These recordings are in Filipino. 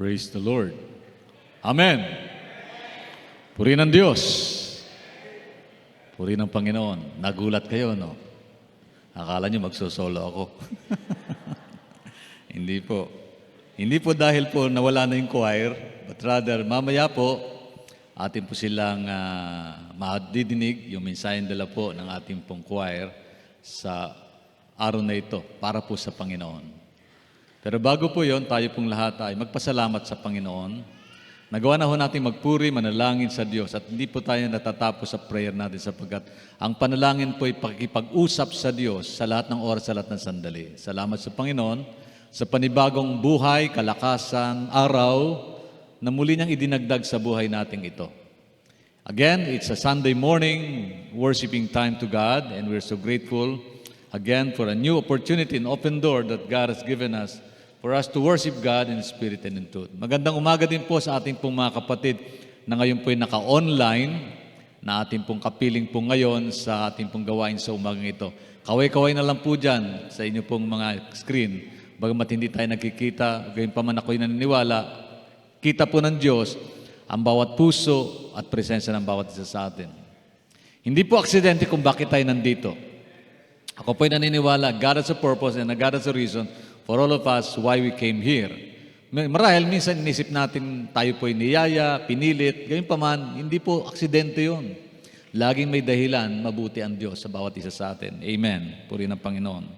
Praise the Lord. Amen. Puri ng Diyos. Puri ng Panginoon. Nagulat kayo, no? Akala nyo magsosolo ako. Hindi po. Hindi po dahil po nawala na yung choir, but rather, mamaya po, atin po silang madidinig yung mensahe dala po ng ating pong choir sa araw na ito para po sa Panginoon. Pero bago po yon, tayo pong lahat ay magpasalamat sa Panginoon. Nagawa na ho natin magpuri, manalangin sa Diyos at hindi po tayo natatapos sa prayer natin sapagkat ang panalangin po ay pakikipag-usap sa Diyos sa lahat ng oras, sa lahat ng sandali. Salamat sa Panginoon sa panibagong buhay, kalakasan, araw na muli niyang idinagdag sa buhay nating ito. Again, it's a Sunday morning worshiping time to God and we're so grateful again for a new opportunity and open door that God has given us for us to worship God in spirit and in truth. Magandang umaga din po sa ating pong mga kapatid na ngayon po ay naka-online na ating pong kapiling po ngayon sa ating pong gawain sa umagang ito. Kaway-kaway na lang po dyan sa inyo pong mga screen. Bagamat hindi tayo nagkikita, gayon pa man ako'y naniniwala, kita po ng Diyos ang bawat puso at presensya ng bawat isa sa atin. Hindi po aksidente kung bakit tayo nandito. Ako po'y naniniwala, God has a purpose and God has a reason for all of us why we came here. Marahil minsan inisip natin tayo po'y niyaya, pinilit, gayon pa man, hindi po aksidente yun. Laging may dahilan, mabuti ang Diyos sa bawat isa sa atin. Amen. Puri ng Panginoon.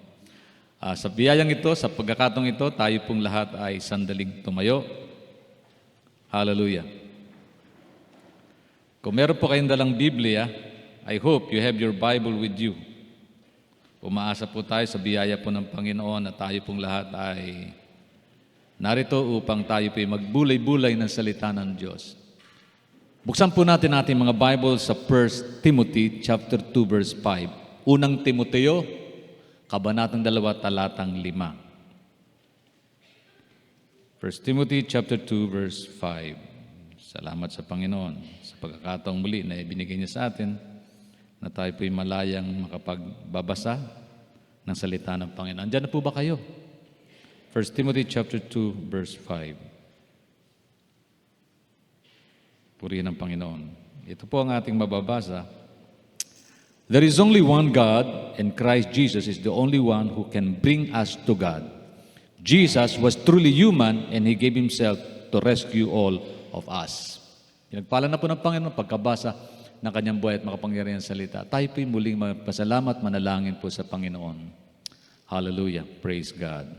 Sa biyayang ito, sa pagkakataong ito, tayo pong lahat ay sandaling tumayo. Hallelujah. Kung meron po kayong dalang Biblia, I hope you have your Bible with you. Umaasa po tayo sa biyaya po ng Panginoon na tayo pong lahat ay narito upang tayo po magbulay-bulay ng salita ng Diyos. Buksan po natin ating mga Bible sa 1 Timothy chapter 2 verse 5. Unang Timoteo, kabanatang 2, talatang 5. 1 Timothy chapter 2 verse 5. Salamat sa Panginoon sa pagkakataong muli na ibinigay niya sa atin na tayo po'y malayang makapagbabasa ng salita ng Panginoon. Andiyan na po ba kayo? 1 Timothy chapter 2 verse 5. Purihin ang Panginoon. Ito po ang ating mababasa. There is only one God, and Christ Jesus is the only one who can bring us to God. Jesus was truly human, and He gave Himself to rescue all of us. Pinagpala na po ng Panginoon pagkabasa ng kanyang buhay at makapangyarihan salita. Tayo po'y muling magpasalamat, manalangin po sa Panginoon. Hallelujah. Praise God.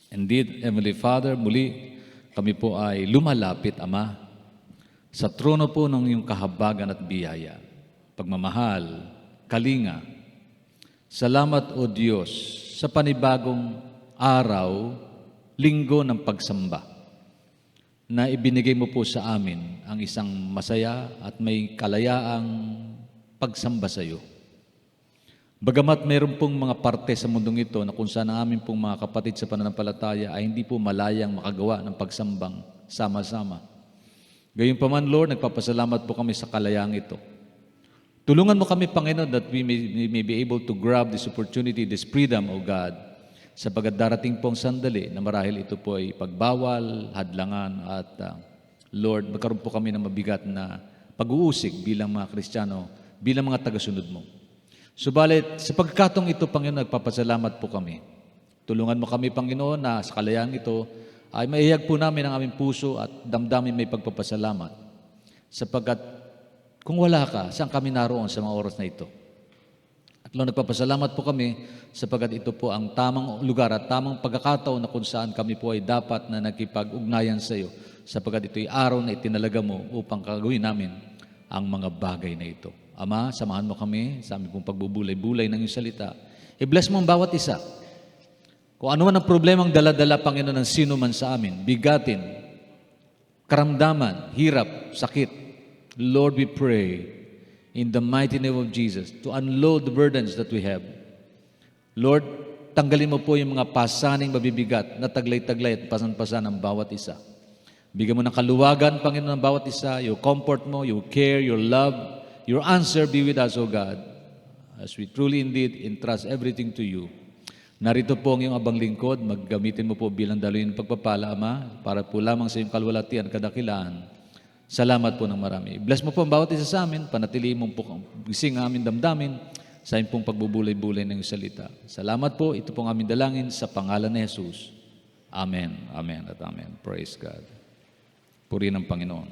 Indeed, Heavenly Father, muli kami po ay lumalapit, Ama, sa trono po ng iyong kahabagan at biyaya, pagmamahal, kalinga. Salamat, O Diyos, sa panibagong araw, linggo ng pagsamba na ibinigay mo po sa amin ang isang masaya at may kalayaang pagsamba sa iyo. Bagamat mayroon pong mga parte sa mundong ito na kung saan ang amin pong mga kapatid sa pananampalataya ay hindi po malayang makagawa ng pagsambang sama-sama. Gayunpaman, Lord, nagpapasalamat po kami sa kalayaang ito. Tulungan mo kami, Panginoon, that we may be able to grab this opportunity, this freedom, O God, sapagat darating pong sandali na marahil ito po ay pagbawal, hadlangan at Lord, magkaroon po kami ng mabigat na pag-uusig bilang mga Kristiyano, bilang mga tagasunod mo. Subalit, sa pagkatong ito, Panginoon, nagpapasalamat po kami. Tulungan mo kami, Panginoon, na sa kalayaan ito ay maihag po namin ang aming puso at damdamin may pagpapasalamat. Sapagkat kung wala ka, saan kami naroon sa mga oras na ito? At Lord, nagpapasalamat po kami sapagkat ito po ang tamang lugar at tamang pagkakataon na kung saan kami po ay dapat na nagkipag-ugnayan sa iyo sapagkat ito ay araw na itinalaga mo upang kagawin namin ang mga bagay na ito. Ama, samahan mo kami sa aming pong pagbubulay-bulay ng iyong salita. I-bless mo ang bawat isa. Kung ano man ang problemang dala-dala, Panginoon, ng sino man sa amin, bigatin, karamdaman, hirap, sakit, Lord, we pray in the mighty name of Jesus, to unload the burdens that we have. Lord, tanggalin mo po yung mga pasaning mabibigat na taglay-taglay at pasan-pasan ng bawat isa. Bigyan mo ng kaluwagan, Panginoon, ng bawat isa, your comfort mo, your care, your love, your answer be with us, O God, as we truly indeed entrust everything to you. Narito po ang iyong abang lingkod, maggamitin mo po bilang daluyan ng pagpapala, Ama, para po lamang sa iyong kalwalatian, kadakilaan. Salamat po ng marami. Bless mo po ang bawat isa sa amin, panatilihin mo po gising ang aming damdamin sa iyong pong pagbubulay-bulay ng iyong salita. Salamat po, ito pong aming dalangin sa pangalan ni Jesus. Amen, amen at amen. Praise God. Purihin ang Panginoon.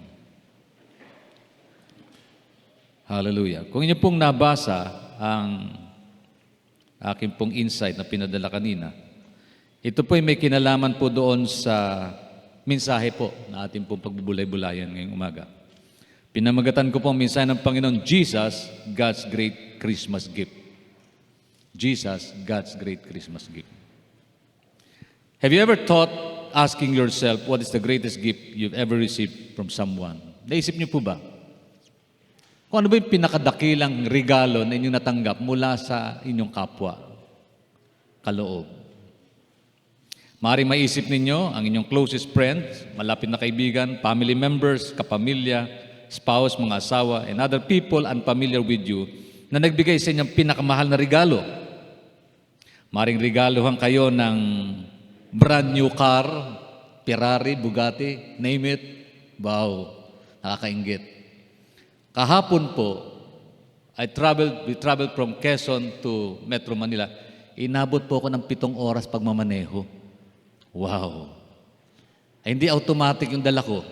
Hallelujah. Kung inyo pong nabasa ang aking pong insight na pinadala kanina, ito po ay may kinalaman po doon sa mensahe po na ating pong pagbubulay-bulayan ngayong umaga. Pinamagatan ko po ang mensahe ng Panginoon, Jesus, God's Great Christmas Gift. Jesus, God's Great Christmas Gift. Have you ever thought, asking yourself, what is the greatest gift you've ever received from someone? Naisip niyo po ba? Kung ano ba yung pinakadakilang regalo na inyong natanggap mula sa inyong kapwa, kaloob? Maaaring maisip ninyo ang inyong closest friends, malapit na kaibigan, family members, kapamilya, spouse, mga asawa, and other people unfamiliar with you na nagbigay sa inyong pinakamahal na regalo. Maaaring regalohan kayo ng brand new car, Ferrari, Bugatti, name it. Wow, nakakainggit. Kahapon po, we traveled from Quezon to Metro Manila. Inabot po ako ng 7 oras pagmamaneho. Wow! Ay, hindi automatic yung dala ko.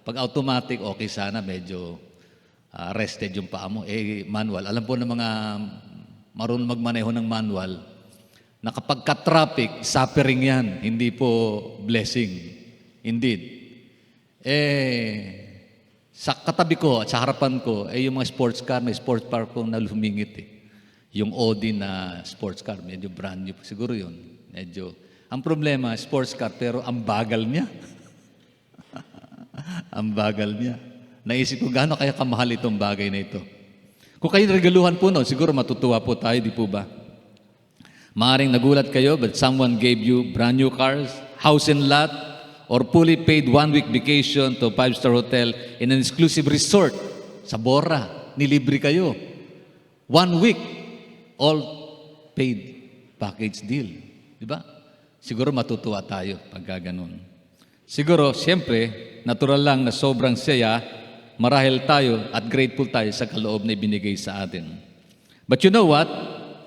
Pag automatic, okay sana, medyo rested yung paa mo. Manual. Alam po ng mga marunong magmaneho ng manual, na kapag ka-traffic, suffering yan, hindi po blessing. Indeed. Sa katabi ko at sa harapan ko, yung mga sports car, may sports car ko na lumingit. Yung Audi na sports car, medyo brand new. Siguro yun. Medyo. Ang problema, sports car, pero ang bagal niya. Ang bagal niya. Naisip ko, gaano kaya kamahal itong bagay na ito? Kung kayo regaluhan po noon, siguro matutuwa po tayo, di po ba? Maaring nagulat kayo, but someone gave you brand new cars, house and lot, or fully paid 1-week vacation to a 5-star hotel in an exclusive resort sa Bora. Nilibre kayo. 1 week, all paid package deal. Di ba? Siguro matutuwa tayo pag ganun. Siguro, siyempre, natural lang na sobrang saya, marahil tayo at grateful tayo sa kaloob na ibinigay sa atin. But you know what?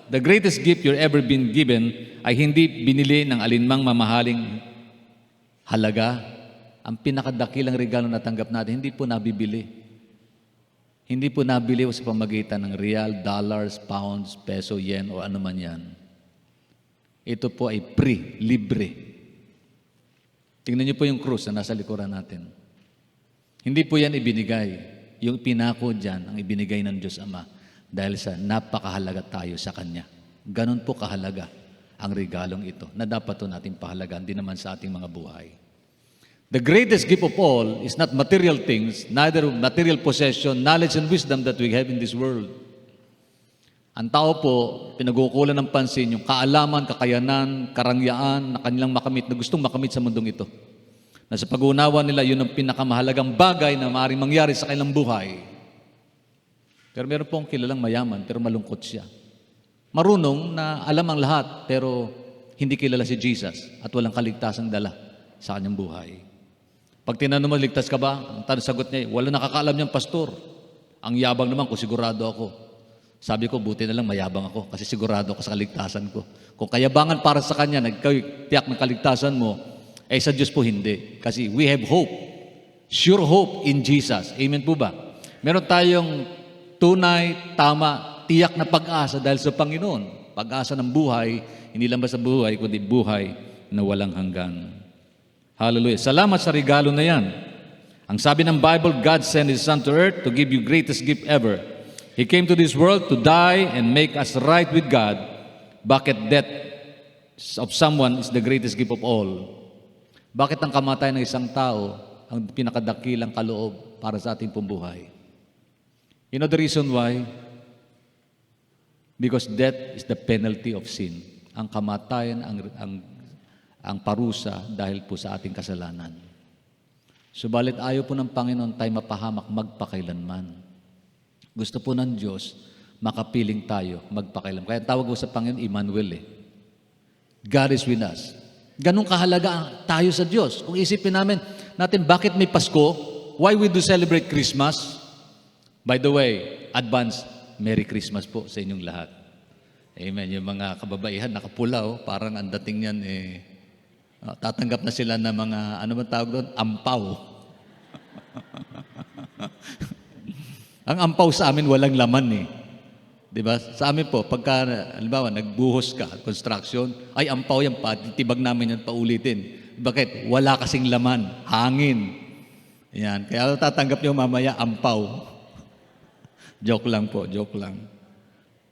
The greatest gift you've ever been given ay hindi binili ng alinmang mamahaling halaga. Ang pinakadakilang regalo na tanggap natin, hindi po nabibili. Hindi po nabili sa pamagitan ng real, dollars, pounds, peso, yen, o ano man yan. Ito po ay free, libre. Tingnan niyo po yung krus na nasa likuran natin. Hindi po yan ibinigay. Yung pinako dyan, ang ibinigay ng Diyos Ama dahil sa napakahalaga tayo sa Kanya. Ganon po kahalaga ang regalong ito na dapat po natin pahalagaan din naman sa ating mga buhay. The greatest gift of all is not material things, neither material possession, knowledge and wisdom that we have in this world. Ang tao po, pinag-uukulan ng pansin yung kaalaman, kakayanan, karangyaan na kanilang makamit, na gustong makamit sa mundong ito. Na sa pag-uunawa nila, yun ang pinakamahalagang bagay na maaaring mangyari sa kanilang buhay. Pero meron pong kilalang mayaman, pero malungkot siya. Marunong na alam ang lahat, pero hindi kilala si Jesus at walang kaligtasang dala sa kanyang buhay. Pag tinanong mo, ligtas ka ba? Ang sagot niya, wala nakakaalam niyang pastor. Ang yabang naman ko, sigurado ako. Sabi ko, buti na lang mayabang ako kasi sigurado ako sa kaligtasan ko. Kung kayabangan para sa kanya, nagtiyak ng kaligtasan mo, sa Diyos po hindi. Kasi we have hope. Sure hope in Jesus. Amen po ba? Meron tayong tunay, tama, tiyak na pag-asa dahil sa Panginoon. Pag-asa ng buhay, hindi lang ba sa buhay, kundi buhay na walang hanggan. Hallelujah. Salamat sa regalo na yan. Ang sabi ng Bible, God sent His Son to earth to give you greatest gift ever. He came to this world to die and make us right with God. Bakit death of someone is the greatest gift of all? Bakit ang kamatayan ng isang tao ang pinakadakilang kaloob para sa ating pumbuhay? You know the reason why? Because death is the penalty of sin. Ang kamatayan, ang parusa dahil po sa ating kasalanan. Subalit ayaw po ng Panginoon tayo mapahamak magpakailanman. Gusto po ng Diyos, makapiling tayo magpakailanman. Kaya tawag ko sa Panginoon, Emmanuel . God is with us. Ganun kahalaga tayo sa Diyos. Kung isipin natin bakit may Pasko, why we do celebrate Christmas? By the way, advance Merry Christmas po sa inyong lahat. Amen. Yung mga kababaihan nakapula, parang ang dating niyan tatanggap na sila ng mga, ano man tawag doon? Ampaw. Ang ampaw sa amin walang laman eh. 'Di ba? Sa amin po, pagka, halimbawa, nagbuhos ka, construction, ay ampaw yan pa, titibag namin yan paulitin. Bakit? Wala kasing laman, hangin. Yan. Kaya tatanggap niyo mamaya, ampaw. Joke lang po, joke lang.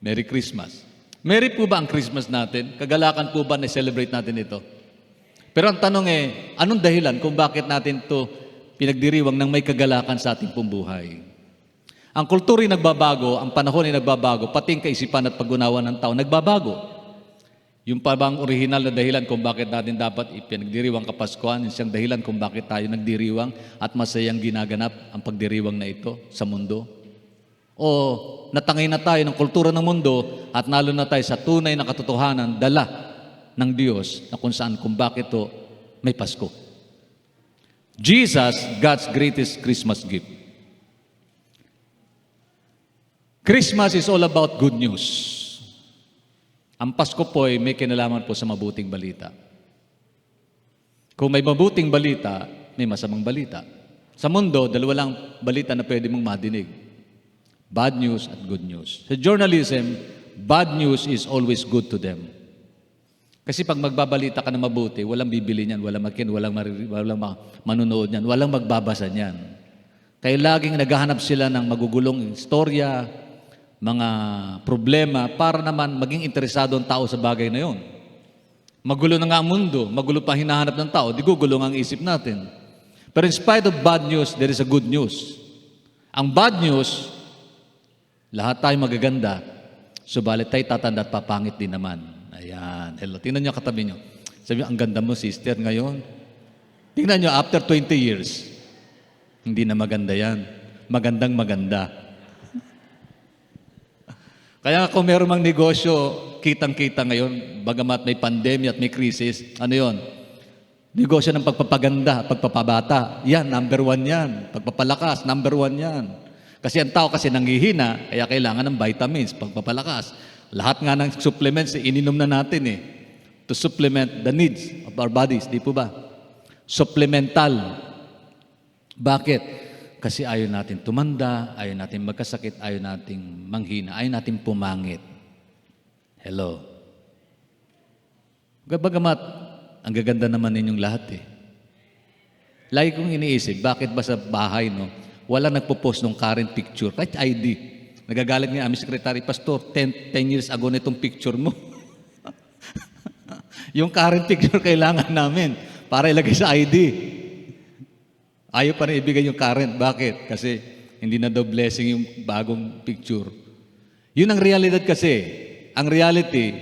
Merry Christmas. Merry po ba ang Christmas natin? Kagalakan po ba na celebrate natin ito? Pero ang tanong anong dahilan kung bakit natin to pinagdiriwang ng may kagalakan sa ating pong buhay? Ang kultura ay nagbabago, ang panahon ay nagbabago, pati ang kaisipan at pag-unawa ng tao nagbabago. Yung pa bang original na dahilan kung bakit natin dapat ipinagdiriwang Kapaskuhan, siyang dahilan kung bakit tayo nagdiriwang at masayang ginaganap ang pagdiriwang na ito sa mundo? O natangay na tayo ng kultura ng mundo at nalo na tayo sa tunay na katotohanan, dala ng Diyos na kung saan, kung bakit ito may Pasko. Jesus, God's greatest Christmas gift. Christmas is all about good news. Ang Pasko po ay may kinalaman po sa mabuting balita. Kung may mabuting balita, may masamang balita. Sa mundo, dalawa lang balita na pwede mong madinig. Bad news at good news. Sa journalism, bad news is always good to them. Kasi pag magbabalita ka na mabuti, walang bibili niyan, walang walang manunood niyan, walang magbabasa niyan. Kaya laging naghahanap sila ng magugulong istorya, mga problema, para naman maging interesado ang tao sa bagay na yon. Magulo na nga ang mundo, magulo pa hinahanap ng tao, di gugulong ang isip natin. Pero in spite of bad news, there is a good news. Ang bad news, lahat tayo magaganda, subalit tayo tatanda at papangit din naman. Ayan. Hello. Tingnan nyo katabi nyo. Sabi nyo, ang ganda mo, sister, ngayon. Tingnan nyo, after 20 years, hindi na maganda yan. Magandang maganda. Kaya kung meron mang negosyo, kitang-kita ngayon, bagamat may pandemya at may krisis, ano yon? Negosyo ng pagpapaganda, pagpapabata. Yan, number 1 yan. Pagpapalakas, number 1 yan. Kasi ang tao kasi nanghihina, kaya kailangan ng vitamins, pagpapalakas. Lahat nga ng supplements, ininom na natin to supplement the needs of our bodies. Di po ba? Supplemental. Bakit? Kasi ayaw natin tumanda, ayaw natin magkasakit, ayaw natin manghina, ayaw natin pumangit. Hello. Bagamat, ang gaganda naman ninyong lahat Lagi kong iniisip, bakit ba sa bahay, wala nagpo-post ng current picture, kahit ID. Nagagalit nga aming secretary, Pastor, 10 years ago na itong picture mo. Yung current picture kailangan namin para ilagay sa ID. Ayaw pa rin ibigay yung current. Bakit? Kasi hindi na daw blessing yung bagong picture. Yun ang realidad kasi. Ang reality,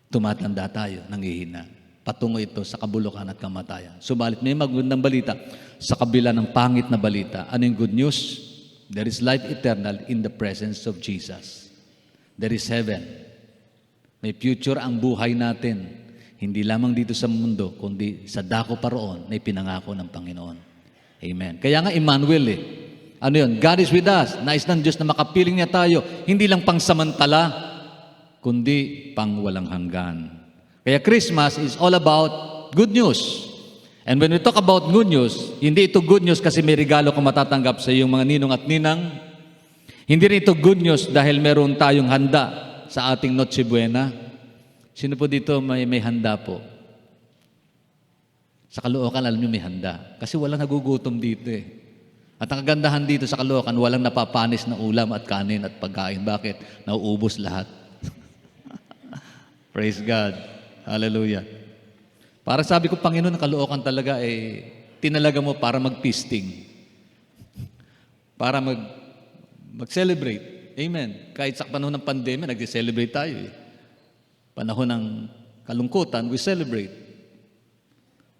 tumatanda tayo, nanghihina. Patungo ito sa kabulukan at kamatayan. Subalit may magandang balita sa kabila ng pangit na balita. Ano yung good news? There is life eternal in the presence of Jesus. There is heaven. May future ang buhay natin. Hindi lamang dito sa mundo, kundi sa dako pa roon na ipinangako ng Panginoon. Amen. Kaya nga Emmanuel Ano yun? God is with us. Nais ng Diyos na makapiling niya tayo. Hindi lang pangsamantala, kundi pang walang hanggan. Kaya Christmas is all about good news. And when we talk about good news, hindi ito good news kasi may regalo kang matatanggap sa iyong mga ninong at ninang. Hindi rin ito good news dahil meron tayong handa sa ating Noche Buena. Sino po dito may handa po? Sa Caloocan, alam niyo may handa. Kasi walang nagugutom dito At ang kagandahan dito sa Caloocan, walang napapanis na ulam at kanin at pagkain. Bakit? Nauubos lahat. Praise God. Hallelujah. Para sabi ko, Panginoon, ang Caloocan talaga tinalaga mo para mag-feasting. Para mag-celebrate. Amen. Kahit sa panahon ng pandemya, nag-celebrate tayo Panahon ng kalungkutan, we celebrate.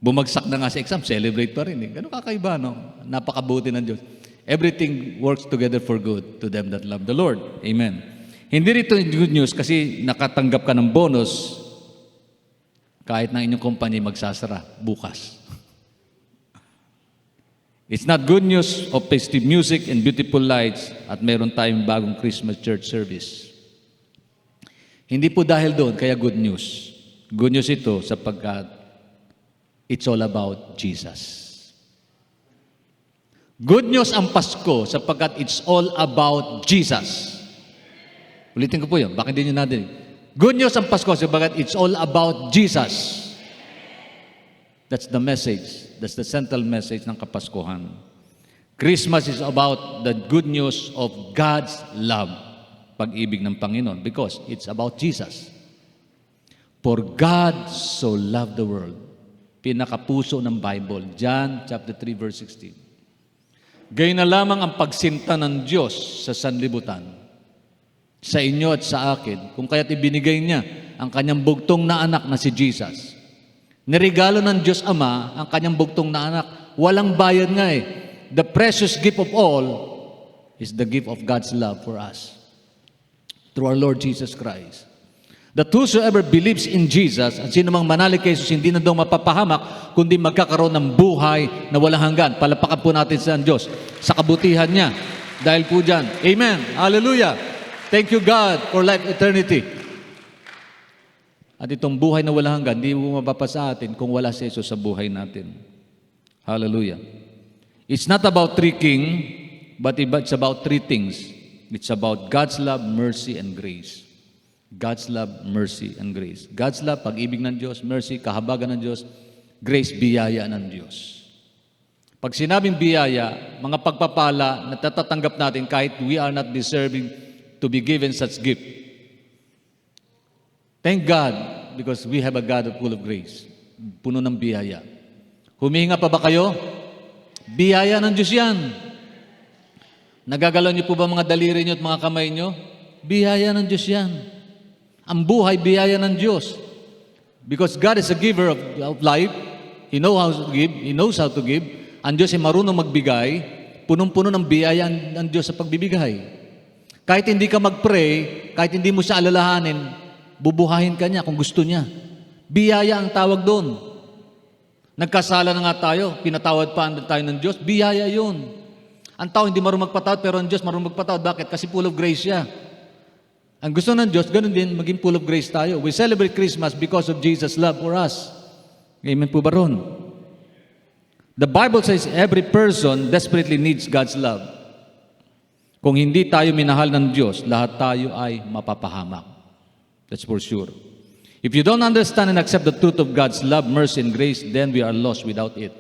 Bumagsak na nga sa exam, celebrate pa rin Ganun kakaiba, Napakabuti ng Diyos. Everything works together for good to them that love the Lord. Amen. Hindi rito good news kasi nakatanggap ka ng bonus kahit na inyong kumpanya magsasara bukas. It's not good news of festive music and beautiful lights at meron tayong bagong Christmas church service. Hindi po dahil doon, kaya good news. Good news ito sapagkat it's all about Jesus. Good news ang Pasko sapagkat it's all about Jesus. Ulitin ko po yun, bakit hindi nyo natin? Good news ang Pasko sapagkat it's all about Jesus. That's the message. That's the central message ng Kapaskuhan. Christmas is about the good news of God's love, pag-ibig ng Panginoon, because it's about Jesus. For God so loved the world. Pinakapuso ng Bible, John chapter 3 verse 16. Gayon na lamang ang pagsinta ng Diyos sa sanlibutan, sa inyo at sa akin, kung kaya't ibinigay niya ang kanyang bugtong na anak na si Jesus. Niregalo ng Diyos Ama ang kanyang bugtong na anak. Walang bayad nga eh. The precious gift of all is the gift of God's love for us through our Lord Jesus Christ. That whosoever believes in Jesus, at sino mang manalig kay Jesus, hindi na daw mapapahamak, kundi magkakaroon ng buhay na walang hanggan. Palapakan po natin sa Diyos sa kabutihan niya. Dahil po dyan. Amen. Hallelujah. Thank you God for life eternity. At itong buhay na walang hanggan, hindi mo mapapasa atin kung wala si Jesus sa buhay natin. Hallelujah. It's not about tricking, but it's about three things. It's about God's love, mercy, and grace. God's love, mercy, and grace. God's love, pag-ibig ng Diyos, mercy, kahabagan ng Diyos, grace, biyaya ng Diyos. Pag sinabing biyaya, mga pagpapala na tatatanggap natin kahit we are not deserving to be given such gift. Thank God because we have a God full of grace. Puno ng biyaya. Humihinga pa ba kayo? Biyaya ng Diyos yan. Nagagalaw niyo po ba mga daliri niyo at mga kamay niyo? Biyaya ng Diyos yan. Ang buhay, biyaya ng Diyos. Because God is a giver of life. He knows how to give. He knows how to give. Ang Diyos ay marunong magbigay. Punong-puno ng biyaya ang Diyos sa pagbibigay. Kahit hindi ka mag-pray, kahit hindi mo siya alalahanin, bubuhayin ka niya kung gusto niya. Biyaya ang tawag doon. Nagkasala na nga tayo, pinatawad pa tayo ng Diyos, biyaya yun. Ang tao hindi marunong magpatawad, pero ang Diyos marunong magpatawad. Bakit? Kasi full of grace siya. Ang gusto ng Diyos, ganun din, maging full of grace tayo. We celebrate Christmas because of Jesus' love for us. Amen po ba ron? The Bible says every person desperately needs God's love. Kung hindi tayo minahal ng Diyos, lahat tayo ay mapapahamak. That's for sure. If you don't understand and accept the truth of God's love, mercy, and grace, then we are lost without it.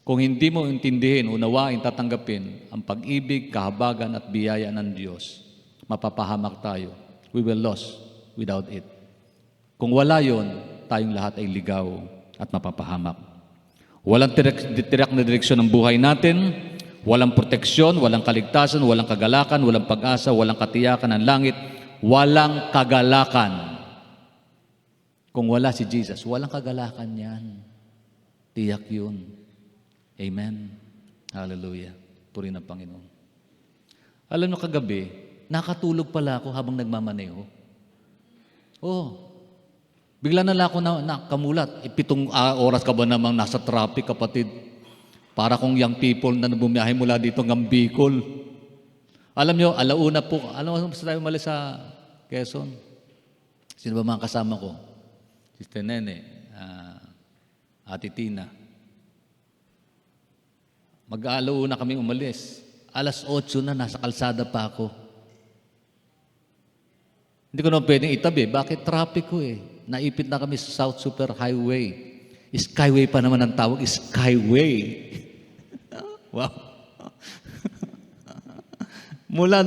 Kung hindi mo intindihin, unawain, tatanggapin ang pag-ibig, kahabagan at biyaya ng Diyos, mapapahamak tayo. We will lost without it. Kung wala yon, tayong lahat ay ligaw at mapapahamak. Walang tirak na direksyon ng buhay natin, walang proteksyon, walang kaligtasan, walang kagalakan, walang pag-asa, walang katiyakan ng langit, walang kagalakan. Kung wala si Jesus, walang kagalakan yan. Tiyak yun. Amen. Hallelujah. Purihin ang Panginoon. Alam nyo kagabi, nakatulog pala ako habang nagmamaneho. Oh, bigla na lang ako nakamulat. 7 oras ka ba namang nasa traffic, kapatid? Para kung young people na bumiyahe mula dito ng Bicol. Alam nyo, alauna po, alam mo sa tayo umalis sa Quezon? Sino ba mga kasama ko? Sister Nene, Ate Tina. Mag-alauna kami umalis. 8:00 na, nasa kalsada pa ako. Hindi ko naman pwedeng itabi. Bakit? Traffic ko eh. Naipit na kami sa South Super Highway. Skyway pa naman ang tawag. Skyway. Wow. Mula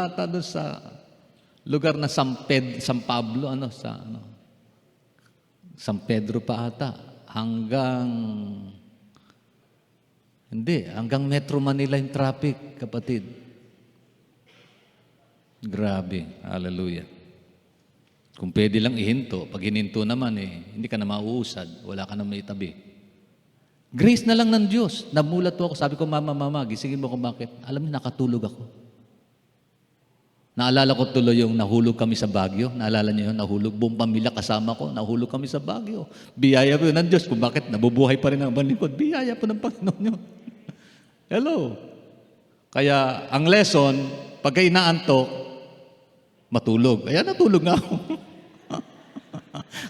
ata doon sa lugar na San Pablo, San Pedro pa ata, hanggang Metro Manila yung traffic, kapatid. Grabe, hallelujah. Kung pwede lang ihinto, pag hininto naman hindi ka na mauusad, wala ka na maitabi. Grace na lang ng Diyos. Namulat po ako, sabi ko, Mama, gisingin mo ko bakit? Alam niyo, nakatulog ako. Naalala ko tuloy yung nahulog kami sa Baguio. Naalala niyo yun, nahulog. Buong pamilya kasama ko, nahulog kami sa Baguio. Biyaya po yun ng Diyos kung bakit nabubuhay pa rin ang lingkod. Biyaya po ng Panginoon yun. Hello. Kaya ang lesson, pagka inaantok, matulog. Kaya natulog nga ako.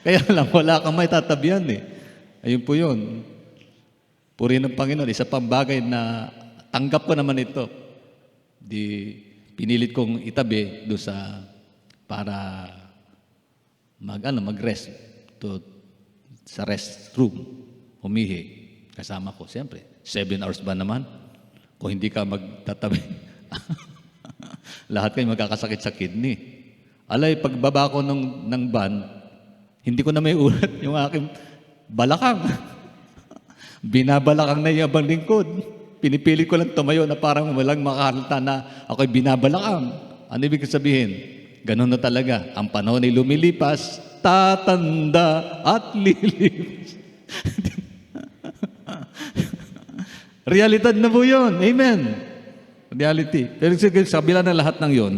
Kaya lang, wala kang may tatabihan eh. Ayun po yun. Puri ng Panginoon. Isa pang bagay na tanggap ko naman ito. Pinilit kong itabi doon para mag-rest sa restroom, humihi. Kasama ko, siyempre. 7 hours ba naman? Kung hindi ka magtatabi, lahat kayo magkakasakit sa kidney. Alay, pagbaba ko ng van, hindi ko na may ulat yung aking balakang. Binabalakang na yung abang lingkod. Pinipili ko lang tumayo na parang walang makahalata na ako'y binabalakang. Ano ibig sabihin? Ganun na talaga. Ang panahon ay lumilipas, tatanda at lilipas. Realidad na po yun. Amen. Reality. Pero sa kabila ng lahat ng yun,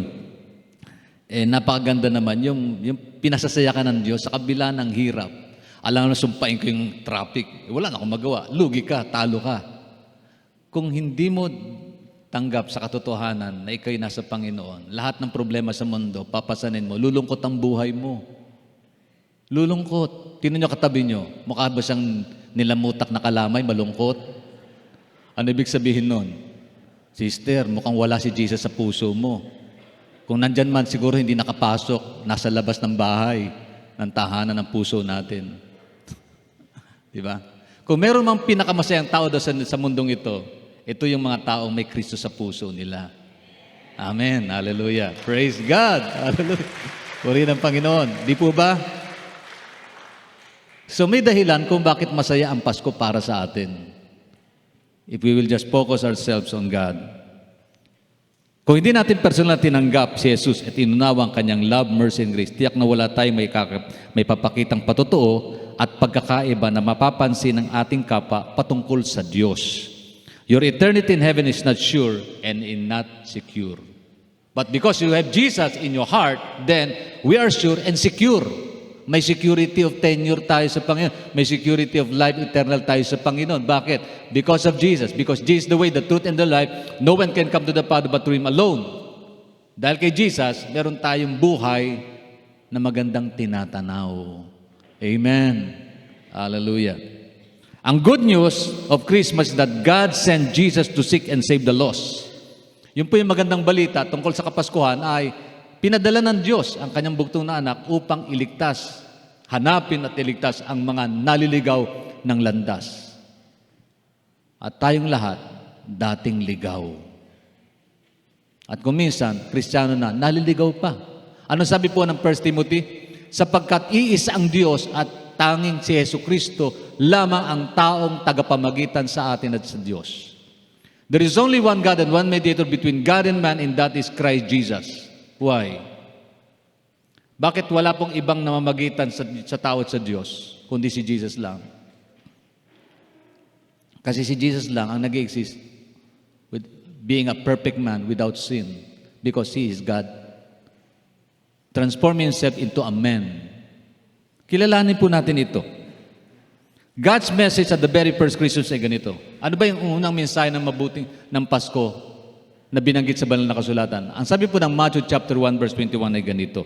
napakaganda naman yung pinasasaya ka ng Diyos sa kabila ng hirap. Alam na sumpain ko yung traffic. Wala na akong magawa. Lugi ka, talo ka. Kung hindi mo tanggap sa katotohanan na ikaw'y nasa Panginoon, lahat ng problema sa mundo, papasanin mo, lulungkot ang buhay mo. Lulungkot. Tingnan nyo katabi nyo, mukha ba siyang nilamutak na kalamay, malungkot? Ano ibig sabihin nun? Sister, mukhang wala si Jesus sa puso mo. Kung nandyan man, siguro hindi nakapasok, nasa labas ng bahay, ng tahanan ng puso natin. Di ba? Kung meron mang pinakamasayang tao sa mundong ito yung mga taong may Kristo sa puso nila. Amen. Hallelujah. Praise God. Hallelujah. Puri ng Panginoon. Di po ba? So may dahilan kung bakit masaya ang Pasko para sa atin. If we will just focus ourselves on God. Kung hindi natin personal tinanggap si Jesus at inunawa ang kanyang love, mercy, and grace, tiyak na wala tayong may papakitang patotoo at pagkakaiba na mapapansin ng ating kapwa patungkol sa Diyos. Your eternity in heaven is not sure and not secure. But because you have Jesus in your heart, then we are sure and secure. May security of tenure tayo sa Panginoon. May security of life eternal tayo sa Panginoon. Bakit? Because of Jesus. Because Jesus is the way, the truth, and the life. No one can come to the Father but through Him alone. Dahil kay Jesus, meron tayong buhay na magandang tinatanaw. Amen. Hallelujah. Ang good news of Christmas is that God sent Jesus to seek and save the lost. Yun po yung magandang balita tungkol sa Kapaskuhan ay pinadala ng Diyos ang kanyang bugtong na anak upang iligtas, hanapin at iligtas ang mga naliligaw ng landas. At tayong lahat, dating ligaw. At kung minsan, Kristiyano na, naliligaw pa. Ano sabi po ng 1 Timothy? Sapagkat iisa ang Diyos at tanging si Jesucristo lamang ang taong tagapamagitan sa atin at sa Diyos. There is only one God and one mediator between God and man, and that is Christ Jesus. Why? Bakit wala pong ibang namamagitan sa tao at sa Diyos, kundi si Jesus lang? Kasi si Jesus lang ang nag-exist with being a perfect man without sin because He is God. Transform Himself into a man. Kilalanin po natin ito. God's message at the very first Christmas ay ganito. Ano ba yung unang mensahe ng mabuting ng Pasko na binanggit sa banal na kasulatan? Ang sabi po ng Matthew chapter 1 verse 21 ay ganito.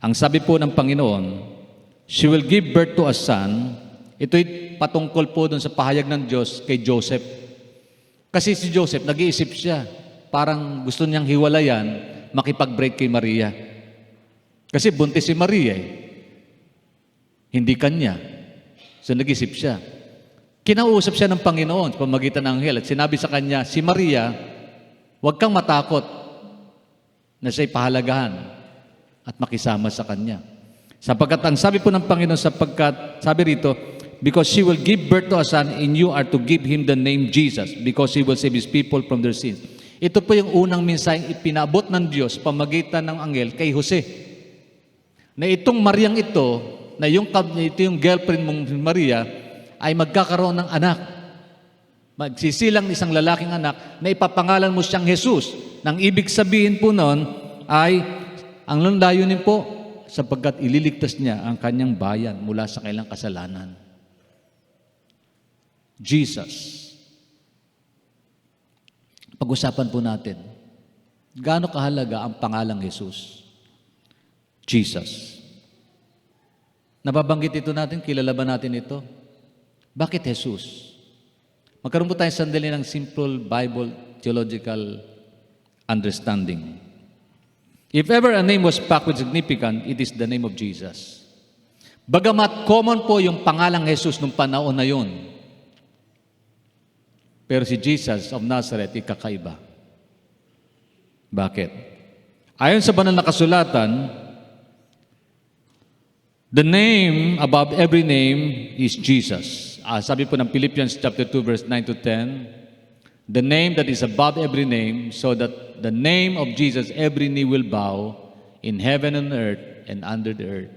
Ang sabi po ng Panginoon, she will give birth to a son. Ito'y patungkol po dun sa pahayag ng Diyos kay Joseph. Kasi si Joseph, nag-iisip siya. Parang gusto niyang hiwalayan, makipag-break kay Maria. Kasi buntis si Maria eh. Hindi kanya. So nag-isip siya. Kinausap siya ng Panginoon sa pamamagitan ng anghel at sinabi sa kanya, si Maria, huwag kang matakot na siya'y pahalagahan at makisama sa kanya. Sapagkat ang sabi po ng Panginoon, sabi rito, because she will give birth to a son and you are to give him the name Jesus because he will save his people from their sins. Ito po yung unang mensaheng ipinabot ng Diyos pamagitan ng anghel kay Jose. Na itong Mariang ito, na ito yung girlfriend mong Maria, ay magkakaroon ng anak. Magsisilang isang lalaking anak na ipapangalan mo siyang Jesus. Nang ibig sabihin po noon, ay ang layunin po sapagkat ililigtas niya ang kanyang bayan mula sa kailang kasalanan. Jesus. Pag-usapan po natin, gaano kahalaga ang pangalang Jesus? Jesus. Nababanggit ito natin, kilala ba natin ito? Bakit Jesus? Magkaroon po tayo sandali ng simple Bible theological understanding. If ever a name was packed with significance, it is the name of Jesus. Bagamat common po yung pangalang Jesus nung panahon na yun, pero si Jesus of Nazareth ay kakaiba. Bakit? Ayon sa banal na kasulatan, the name above every name is Jesus. Sabi po ng Philippians chapter 2 verse 9 to 10, the name that is above every name, so that the name of Jesus every knee will bow in heaven and earth and under the earth.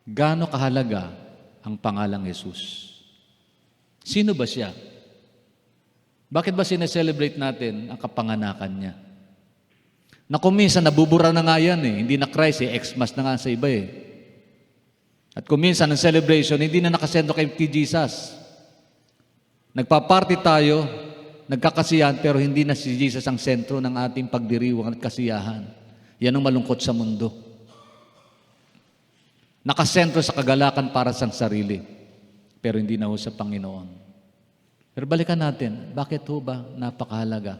Gaano kahalaga ang pangalang Jesus? Sino ba siya? Bakit ba sineselebrate natin ang kapanganakan niya? Na kung minsan nabubura na nga yan eh. Hindi na Christ eh, Xmas na nga sa iba eh. At kung minsan ang celebration, hindi na nakasento kay Jesus. Nagpa-party tayo, nagkakasiyahan, pero hindi na si Jesus ang sentro ng ating pagdiriwang at kasiyahan. Yan ang malungkot sa mundo. Nakasentro sa kagalakan para sa sarili, pero hindi na ho sa Panginoon. Pero balikan natin, bakit ho ba napakahalaga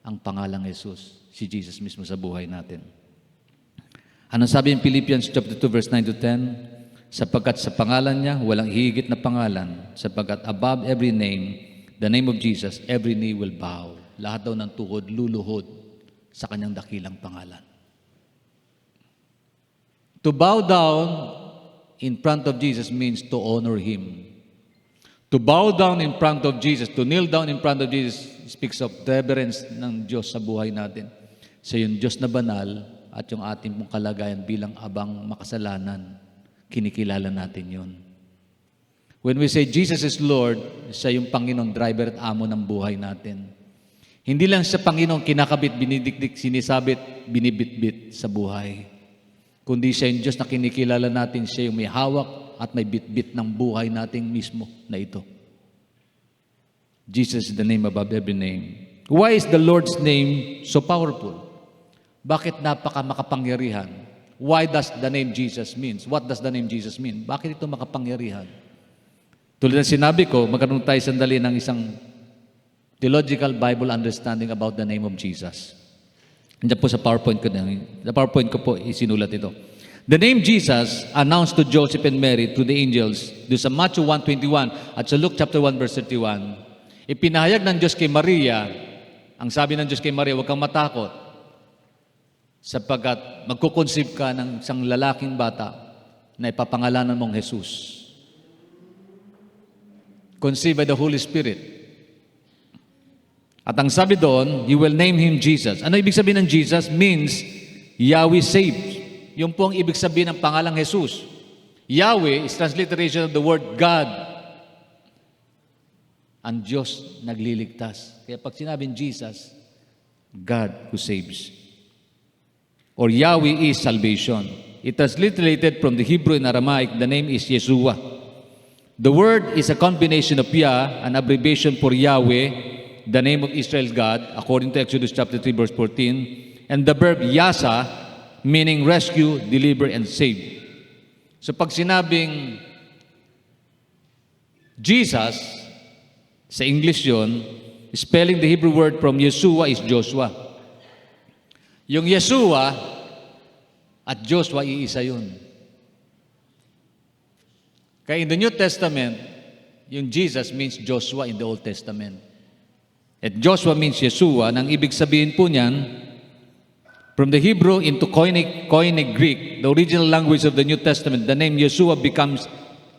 ang pangalang Jesus, si Jesus mismo sa buhay natin? Anong sabi in Philippians chapter 2 verse 9 to 10? Sapagkat sa pangalan niya, walang higit na pangalan, sapagkat above every name, the name of Jesus, every knee will bow. Lahat daw ng tuhod, luluhod sa kanyang dakilang pangalan. To bow down in front of Jesus means to honor Him. To bow down in front of Jesus, to kneel down in front of Jesus, speaks of reverence ng Diyos sa buhay natin. Sa yung Diyos na banal at yung ating pong kalagayan bilang abang makasalanan, kinikilala natin yun. When we say Jesus is Lord, siya yung Panginoon, driver at amo ng buhay natin. Hindi lang siya Panginoon kinakabit, binidikdik, sinisabit, binibitbit sa buhay. Kundi siya yung Diyos na kinikilala natin, siya yung may hawak at may bitbit ng buhay nating mismo na ito. Jesus is the name above every name. Why is the Lord's name so powerful? Bakit napaka makapangyarihan? Why does the name Jesus means? What does the name Jesus mean? Bakit ito makapangyarihan? Tulad ng sinabi ko, magkaroon tayo sandali ng isang theological Bible understanding about the name of Jesus. Diyan po sa PowerPoint ko. Sa PowerPoint ko po isinulat ito. The name Jesus, announced to Joseph and Mary through the angels, do sa Matthew 1:21 at sa Luke chapter 1 verse 31, ipinahayag ng Diyos kay Maria, ang sabi ng Diyos kay Maria, huwag kang matakot, sapagkat magkukonsib ka ng isang lalaking bata na ipapangalanan mong Jesus. Conceived by the Holy Spirit. At ang sabi doon, you will name Him Jesus. Ano ibig sabihin ng Jesus? Means, Yahweh saves. Yung po ang ibig sabihin ng pangalang Jesus. Yahweh is transliteration of the word God. Ang Diyos nagliligtas. Kaya pag sinabing Jesus, God who saves. Or Yahweh is salvation. It is translated from the Hebrew and Aramaic, the name is Yeshua. The word is a combination of Yah, an abbreviation for Yahweh, the name of Israel's God, according to Exodus chapter 3 verse 14, and the verb Yasa, meaning rescue, deliver, and save. So pag sinabing Jesus, sa English yon, spelling the Hebrew word from Yeshua is Joshua. Yung Yeshua at Joshua, iisa yun. Kaya in the New Testament, yung Jesus means Joshua in the Old Testament. At Joshua means Yeshua, nang ibig sabihin po niyan, from the Hebrew into Koine Greek, the original language of the New Testament, the name Yeshua becomes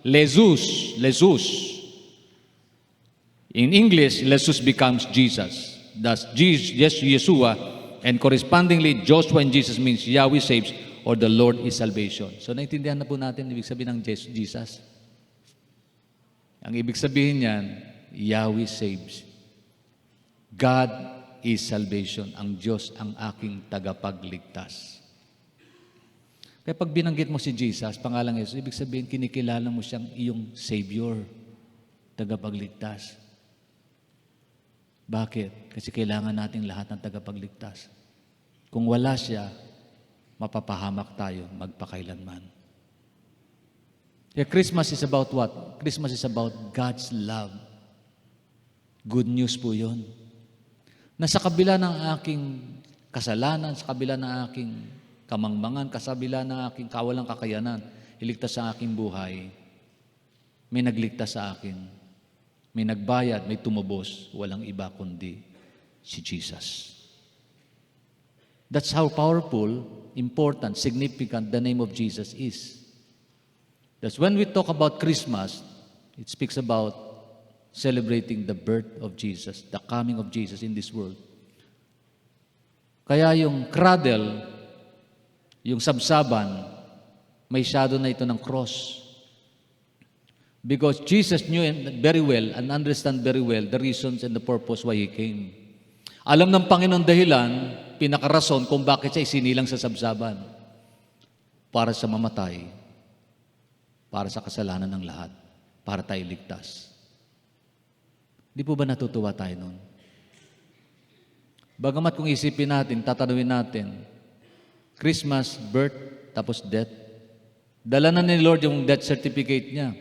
Jesus. In English, Jesus becomes Jesus. Thus, Yeshua, and correspondingly, Joshua and Jesus means Yahweh saves or the Lord is salvation. So, naintindihan na po natin ibig sabihin ng Jesus. Ang ibig sabihin niyan, Yahweh saves. God is salvation. Ang Diyos ang aking tagapagligtas. Kaya pag binanggit mo si Jesus, pangalang Jesus, ibig sabihin kinikilala mo siyang iyong Savior, tagapagligtas. Bakit? Kasi kailangan natin lahat ng tagapagligtas. Kung wala siya, mapapahamak tayo magpakailanman. Kaya Christmas is about what? Christmas is about God's love. Good news po yun. Na sa kabila ng aking kasalanan, sa kabila ng aking kamangmangan, sa kabila ng aking kawalang kakayanan, iligtas sa aking buhay, may nagligtas sa akin. May nagbayad, may tumubos, walang iba kundi si Jesus. That's how powerful, important, significant the name of Jesus is. That's when we talk about Christmas, it speaks about celebrating the birth of Jesus, the coming of Jesus in this world. Kaya yung cradle, yung sabsaban, may shadow na ito ng cross. Because Jesus knew very well and understand very well the reasons and the purpose why He came. Alam ng Panginoon dahilan, pinakarason kung bakit siya isinilang sa sabsaban. Para sa mamatay, para sa kasalanan ng lahat, para tayo ligtas. Di po ba natutuwa tayo nun? Bagamat kung isipin natin, tatanungin natin, Christmas, birth, tapos death. Dala na ni Lord yung death certificate niya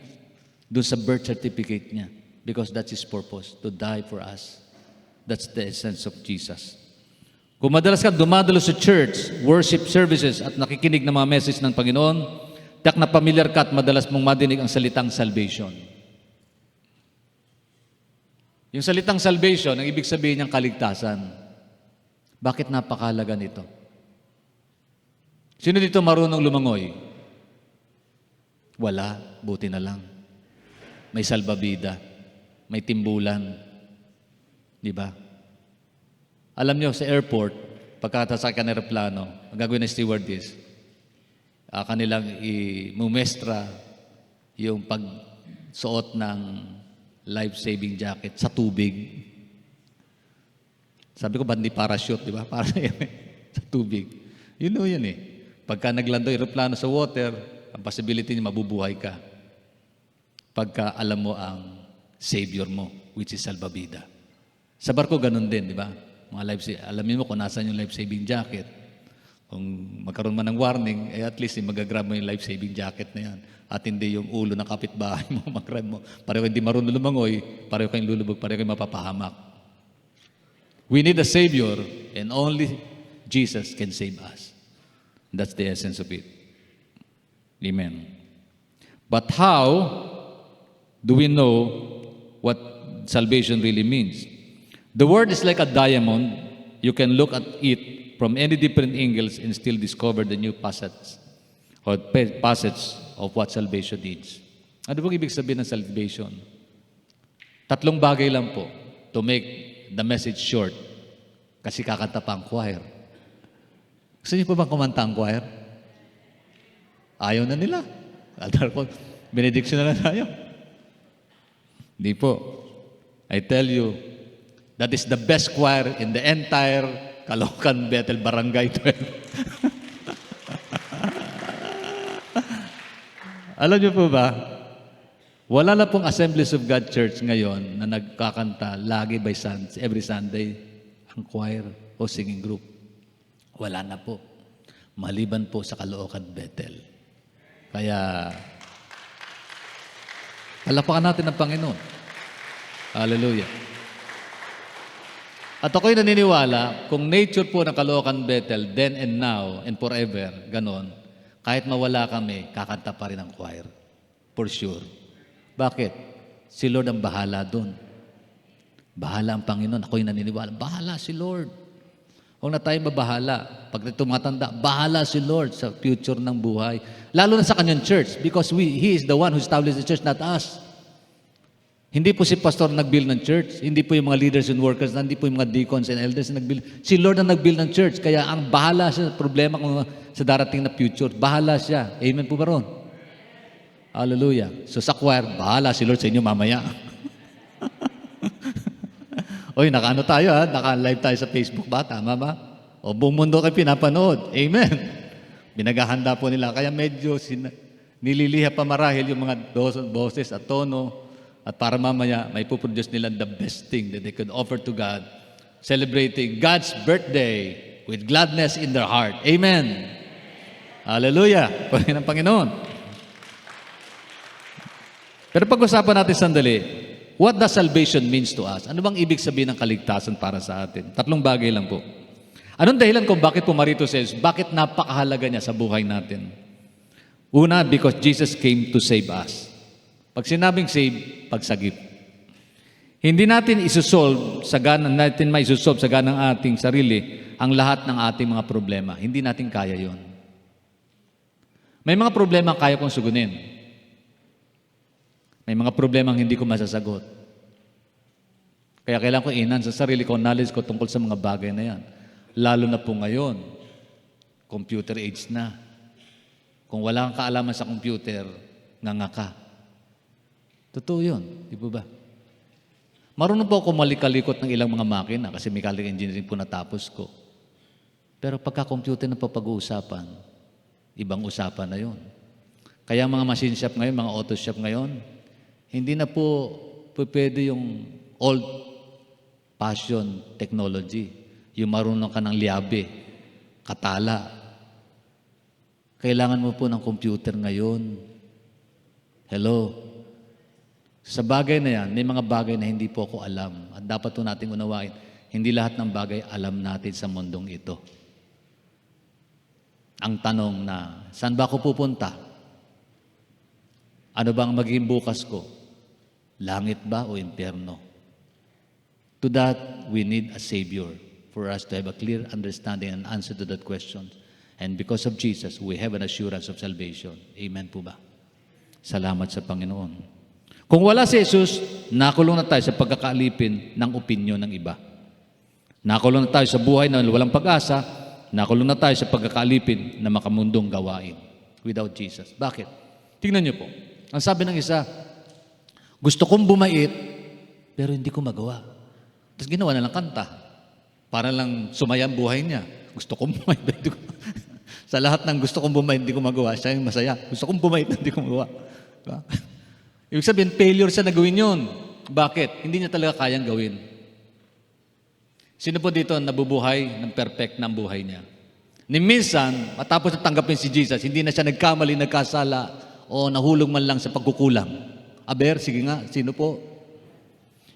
doon sa birth certificate niya because that's His purpose, to die for us. That's the essence of Jesus. Kung madalas ka dumadalo sa church, worship services at nakikinig ng mga message ng Panginoon, tiyak na familiar ka at madalas mong madinig ang salitang salvation. Yung salitang salvation, ang ibig sabihin niyang kaligtasan. Bakit napakahalaga nito? Sino dito marunong lumangoy? Wala, buti na lang. May salbabida, may timbulan. Di ba? Alam niyo, sa airport, pagkatasakay ka ng aeroplano, ang gagawin ng stewardess, kanilang imumestra yung pagsuot ng life-saving jacket sa tubig. Sabi ko, ba't di parachute, di ba? Para sa tubig. You know yun eh. Pagka naglando aeroplano sa water, ang possibility niya mabubuhay ka. Pagka alam mo ang Savior mo, which is salbabida. Sa barko, ganun din, di ba? Alamin mo kung nasan yung life-saving jacket. Kung magkaroon man ng warning, at least magagrab mo yung life-saving jacket na yan. At hindi yung ulo ng kapitbahay mo, mag-grab mo. Pareho hindi marunong lumangoy, pareho kayong lulubog, pareho kayong mapapahamak. We need a Savior, and only Jesus can save us. That's the essence of it. Amen. But how do we know what salvation really means? The word is like a diamond. You can look at it from any different angles and still discover the new passage of what salvation is. Ano pong ibig sabihin ng salvation? Tatlong bagay lang po to make the message short. Kasi kakanta pa ang choir. Gusto niyo po bang kumanta ang choir? Ayaw na nila. Benediction na lang tayo. Hindi po. I tell you, that is the best choir in the entire Caloocan Bethel Barangay 12. Alam niyo po ba, wala na pong Assemblies of God Church ngayon na nagkakanta lagi every Sunday ang choir o singing group. Wala na po. Maliban po sa Caloocan Bethel. Kaya, palapakan natin ang Panginoon. Hallelujah. At ako'y naniniwala, kung nature po ng Caloocan Bethel, then and now and forever, ganon, kahit mawala kami, kakanta pa rin ang choir. For sure. Bakit? Si Lord ang bahala doon. Bahala ang Panginoon. Ako'y naniniwala, bahala si Lord. Huwag na tayo mabahala. Pag tumatanda, bahala si Lord sa future ng buhay. Lalo na sa kanyang church because He is the one who established the church, not us. Hindi po si pastor nag-build ng church. Hindi po yung mga leaders and workers. Hindi po yung mga deacons and elders na nag-build. Si Lord ang nag-build ng church. Kaya ang bahala siya sa problema kung sa darating na future. Bahala siya. Amen po ba ron? Hallelujah. So sa choir, bahala si Lord sa inyo mamaya. Oy, nakaano tayo ha? Naka-live tayo sa Facebook ba? Tama ba? O buong mundo kayo pinapanood. Amen. Binaghahanda po nila. Kaya medyo nililiha pa marahil yung mga boses at tono at para mamaya may puproduce nila the best thing that they could offer to God, celebrating God's birthday with gladness in their heart. Amen. Hallelujah. Panginoon ng Panginoon. Pero pag-usapan natin sandali, what does salvation means to us? Ano bang ibig sabihin ng kaligtasan para sa atin? 3 bagay lang po. Anong dahilan kung bakit pumarito sa Jesus? Bakit napakahalaga niya sa buhay natin? Una, because Jesus came to save us. Pag sinabing save, pagsagip. Hindi natin isusolve sa ganang ating sarili ang lahat ng ating mga problema. Hindi natin kaya yon. May mga problema kaya kong sugunin. May mga problema hindi ko masasagot. Kaya kailangan ko inan sa sarili ko, knowledge ko tungkol sa mga bagay na yan. Lalo na po ngayon, computer age na. Kung wala kang kaalaman sa computer, nganga ka. Totoo yun, di ba ba? Marunong po ako malikalikot ng ilang mga makina kasi mechanical engineering po natapos ko. Pero pagka computer na pag-uusapan, ibang usapan na yun. Kaya mga machine shop ngayon, mga auto shop ngayon, hindi na po pwede yung old-fashioned technology. Yung marunong ka ng liabe, katala. Kailangan mo po ng computer ngayon. Hello? Sa bagay na yan, may mga bagay na hindi po ako alam. At dapat po natin unawain, hindi lahat ng bagay alam natin sa mundong ito. Ang tanong na, saan ba ako pupunta? Ano bang magiging bukas ko? Langit ba o impyerno? To that, we need a Savior for us to have a clear understanding and answer to that question. And because of Jesus, we have an assurance of salvation. Amen po ba? Salamat sa Panginoon. Kung wala si Jesus, nakulong na tayo sa pagkakaalipin ng opinyon ng iba. Nakulong na tayo sa buhay na walang pag-asa, nakulong na tayo sa pagkakaalipin na makamundong gawain without Jesus. Bakit? Tingnan niyo po. Ang sabi ng isa, gusto kong bumait, pero hindi ko magawa. Tapos ginawa na lang kanta. Para lang sumaya ang buhay niya. Gusto kong bumait, hindi ko. Sa lahat ng gusto kong bumait, hindi ko magawa. Siya yung masaya. Gusto kong bumait, hindi ko magawa. Diba? Ibig sabihin, failure siya na gawin yun. Bakit? Hindi niya talaga kayang gawin. Sino po dito nabubuhay ng perfect ng buhay niya? Ni minsan, matapos na tanggapin si Jesus, hindi na siya nagkamali, nagkasala, o nahulog man lang sa pagkukulang. Aber, sige nga, sino po?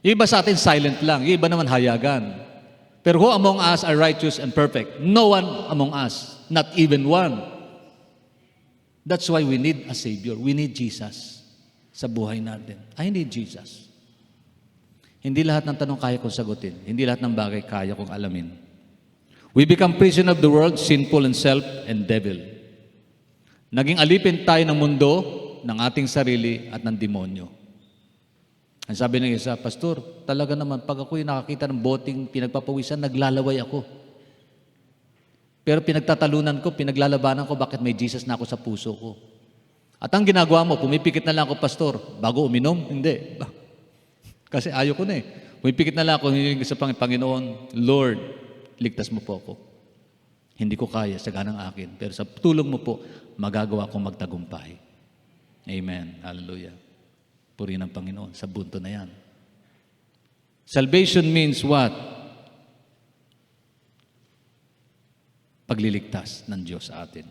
Yung iba sa atin, silent lang. Yung iba naman, hayagan. Pero who among us are righteous and perfect? No one among us. Not even one. That's why we need a Savior. We need Jesus sa buhay natin. I need Jesus. Hindi lahat ng tanong kaya kong sagutin. Hindi lahat ng bagay kaya kong alamin. We become prisoner of the world, sinful and self and devil. Naging alipin tayo ng mundo, ng ating sarili at ng demonyo. Ang sabi ng isa, Pastor, talaga naman, pag ako'y nakakita ng boting pinagpapawisan, naglalaway ako. Pero pinagtatalunan ko, pinaglalabanan ko, bakit may Jesus na ako sa puso ko? At ang ginagawa mo, pumipikit na lang ako, Pastor, bago uminom? Hindi. Kasi ayaw ko na eh. Pumipikit na lang ako, hiniling ko sa Panginoon, Lord, ligtas mo po ako. Hindi ko kaya sa ganang akin. Pero sa tulong mo po, magagawa kong magtagumpay. Amen. Hallelujah. Purihin ang Panginoon sa bunto na yan. Salvation means what? Pagliligtas ng Diyos sa atin.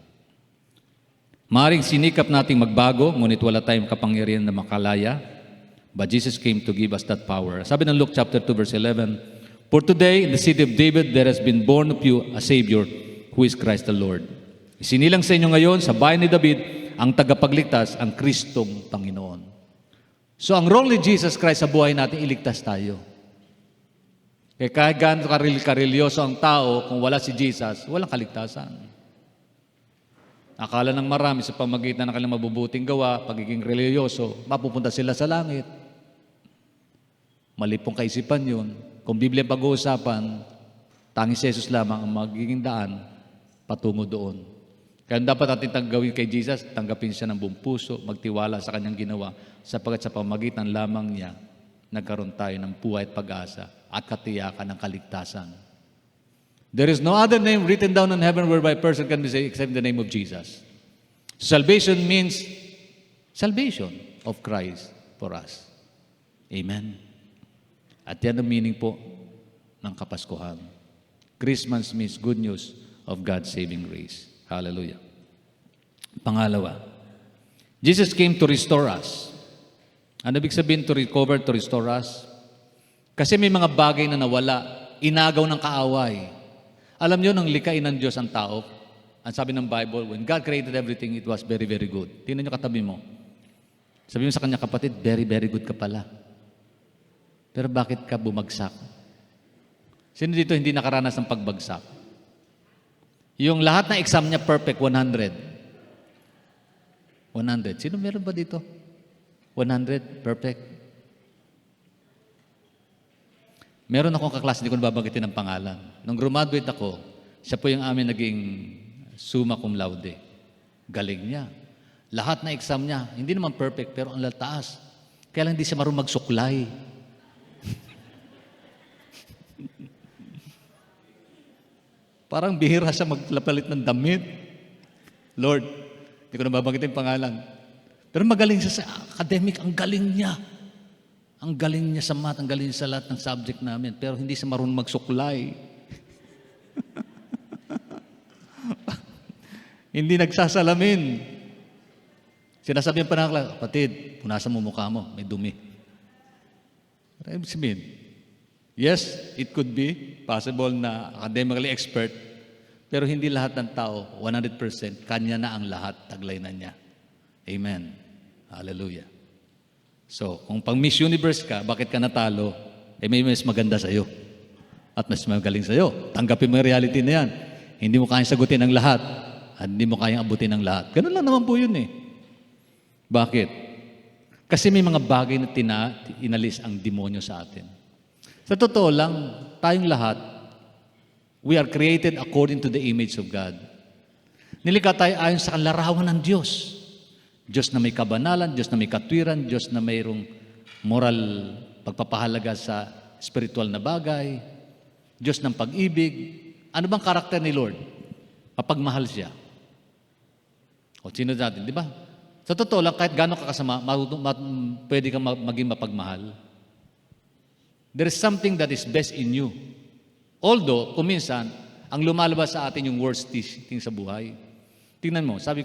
Maaaring sinikap nating magbago, ngunit wala tayong kapangyarihan na makalaya. But Jesus came to give us that power. Sabi ng Luke chapter 2 verse 11, For today in the city of David there has been born of you a Savior who is Christ the Lord. Isinilang sa inyo ngayon sa bayan ni David ang tagapagligtas, ang Kristong Panginoon. So ang role ni Jesus Christ sa buhay natin, iligtas tayo. Kaya kahit gaano karilyoso ang tao, kung wala si Jesus, walang kaligtasan. Akala ng marami sa pamagitan ng kanilang mabubuting gawa, pagiging religyoso, mapupunta sila sa langit. Mali pong kaisipan yun. Kung Biblia pag-uusapan, tanging si Jesus lamang ang magiging daan patungo doon. Kaya dapat natin tanggawin kay Jesus, tanggapin siya ng buong puso, magtiwala sa kanyang ginawa, sapagkat sa pamagitan lamang niya, nagkaroon tayo ng buhay at pag-asa at katiyakan ng kaligtasan. There is no other name written down in heaven whereby a person can be saved except in the name of Jesus. Salvation means salvation of Christ for us. Amen. At yan ang meaning po ng Kapaskuhan. Christmas means good news of God's saving grace. Hallelujah. Pangalawa, Jesus came to restore us. Ano ibig sabihin to recover, to restore us? Kasi may mga bagay na nawala, inagaw ng kaaway. Alam nyo, nang likain ng Diyos ang tao, ang sabi ng Bible, when God created everything, it was very, very good. Tingnan nyo katabi mo. Sabi mo sa kanya, kapatid, very, very good ka pala. Pero bakit ka bumagsak? Sino dito hindi nakaranas ng pagbagsak? Yung lahat ng exam niya perfect, 100. 100. Sino meron ba dito? 100, perfect. Meron akong kaklase, hindi ko nababanggitin ng pangalan. Nung graduate ako, siya po yung amin naging summa cum laude. Galing niya. Lahat na exam niya, hindi naman perfect, pero ang taas. Kaya lang hindi siya marunong magsuklay. Parang bihira siya maglapalit ng damit. Lord, hindi ko nababanggitin yung pangalan. Pero magaling siya sa academic, ang galing niya. Ang galing niya sa math, ang galing niya sa lahat ng subject namin. Pero hindi siya marunong magsuklay. Hindi nagsasalamin. Sinasabihan pa ng klase, kapatid, punasan mo mukha mo, may dumi. Ano ibig sabihin? Yes, it could be possible na academically expert, pero hindi lahat ng tao, 100%, kanya na ang lahat, taglay na niya. Amen. Hallelujah. So, kung pang Miss Universe ka, bakit ka natalo? Eh may mas maganda sa'yo. At mas magaling sa'yo. Tanggapin mo yung reality na yan. Hindi mo kayang sagutin ang lahat. At hindi mo kayang abutin ang lahat. Ganun lang naman po yun eh. Bakit? Kasi may mga bagay na inalis ang demonyo sa atin. Sa totoo lang, tayong lahat, we are created according to the image of God. Nilikha tayo ayon sa kalarawan ng Diyos. Diyos na may kabanalan, Diyos na may katwiran, Diyos na mayroong moral pagpapahalaga sa spiritual na bagay, Diyos ng pag-ibig. Ano bang karakter ni Lord? Mapagmahal siya. O sino natin, di ba? Sa totoo lang, kahit gano'ng kakasama, pwede kang maging mapagmahal. There is something that is best in you. Although, kuminsan, ang lumalabas sa atin yung worst thing sa buhay. Tingnan mo, sabi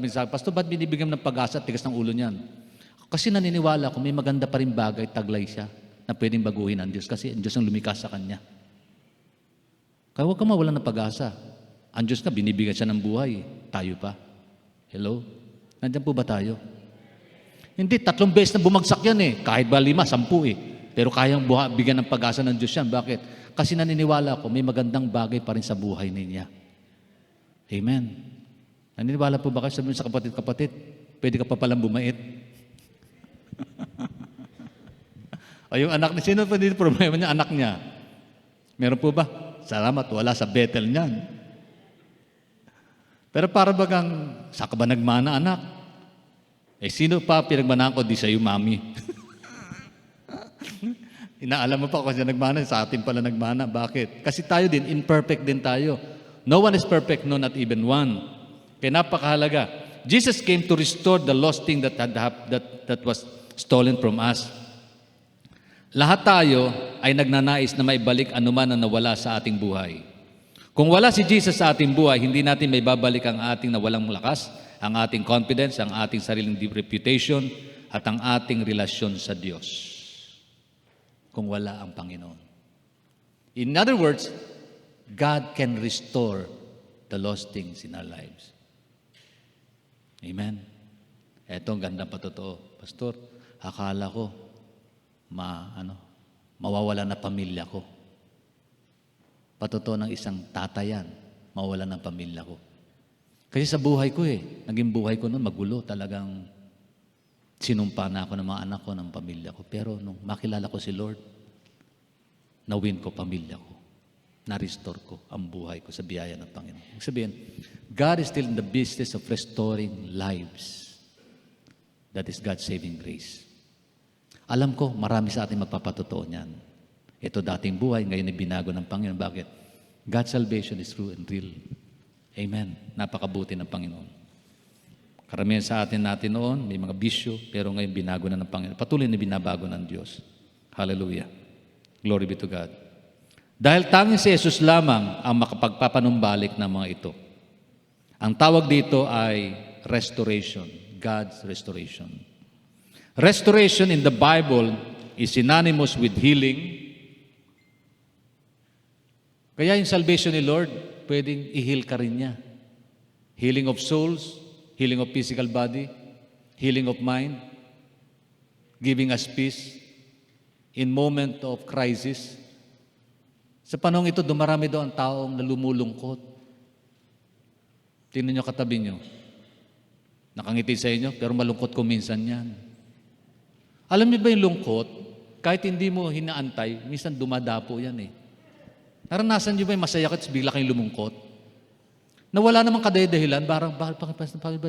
sa Pastor, ba't binibigyan ng pag-asa at tigas ng ulo niyan? Kasi naniniwala ko may maganda pa rin bagay, taglay siya, na pwedeng baguhin ng Diyos kasi ang Diyos ang lumikha sa kanya. Kaya huwag ka mawalan ng pag-asa. Ang Diyos na binibigyan siya ng buhay. Tayo pa. Hello? Nandiyan po ba tayo? Hindi, 3 beses na bumagsak yan eh. Kahit ba 5, 10 eh. Pero kayang bigyan ng pag-asa ng Diyos yan. Bakit? Kasi naniniwala ko may magandang bagay pa rin sa buhay niya. Amen. Naniniwala po ba kayo? Sabihin sa kapatid, pwede ka pa palang bumait. O yung anak niya, sino pa dito problema niya? Anak niya. Meron po ba? Salamat, wala sa Bethel niyan. Pero para bagang, saan ka ba nagmana, anak? Eh, sino pa pinagmanaan ko? Di sa'yo, mami. Inaalam mo pa kung siya nagmana, sa atin pala nagmana. Bakit? Kasi tayo din, imperfect din tayo. No one is perfect, no, not even one. Kaya napakahalaga. Jesus came to restore the lost thing that was stolen from us. Lahat tayo ay nagnanais na maibalik anuman na nawala sa ating buhay. Kung wala si Jesus sa ating buhay, hindi natin may babalik ang ating nawalang lakas, ang ating confidence, ang ating sariling reputation, at ang ating relasyon sa Diyos. Kung wala ang Panginoon. In other words, God can restore the lost things in our lives. Amen? Ito ang gandang patotoo. Pastor, akala ko, mawawala na pamilya ko. Patotoo ng isang tatayan, mawawala ng pamilya ko. Kasi sa buhay ko naging buhay ko noon magulo, talagang sinumpa na ako ng mga anak ko, ng pamilya ko. Pero nung makilala ko si Lord, nawin ko pamilya ko. Na-restore ko ang buhay ko sa biyaya ng Panginoon. Ibig sabihin, God is still in the business of restoring lives. That is God's saving grace. Alam ko, marami sa atin magpapatotoo niyan. Ito dating buhay, ngayon ay binago ng Panginoon. Bakit? God's salvation is true and real. Amen. Napakabuti ng Panginoon. Karamihan sa atin noon, may mga bisyo, pero ngayon binago na ng Panginoon. Patuloy na binabago ng Diyos. Hallelujah. Glory be to God. Dahil tanging si Jesus lamang ang makapagpapanumbalik ng mga ito. Ang tawag dito ay restoration. God's restoration. Restoration in the Bible is synonymous with healing. Kaya yung salvation ni Lord, pwedeng i-heal ka rin niya. Healing of souls, healing of physical body, healing of mind, giving us peace in moment of crisis. Sa panahon ito, dumarami daw ang taong lumulungkot. Tingnan nyo katabi nyo. Nakangiti sa inyo, pero malungkot ko minsan yan. Alam niyo ba yung lungkot, kahit hindi mo hinaantay, minsan dumadapo yan eh. Naranasan niyo ba yung masaya ka at bigla kayong lumungkot? Na wala namang kadaya-dahilan, bakit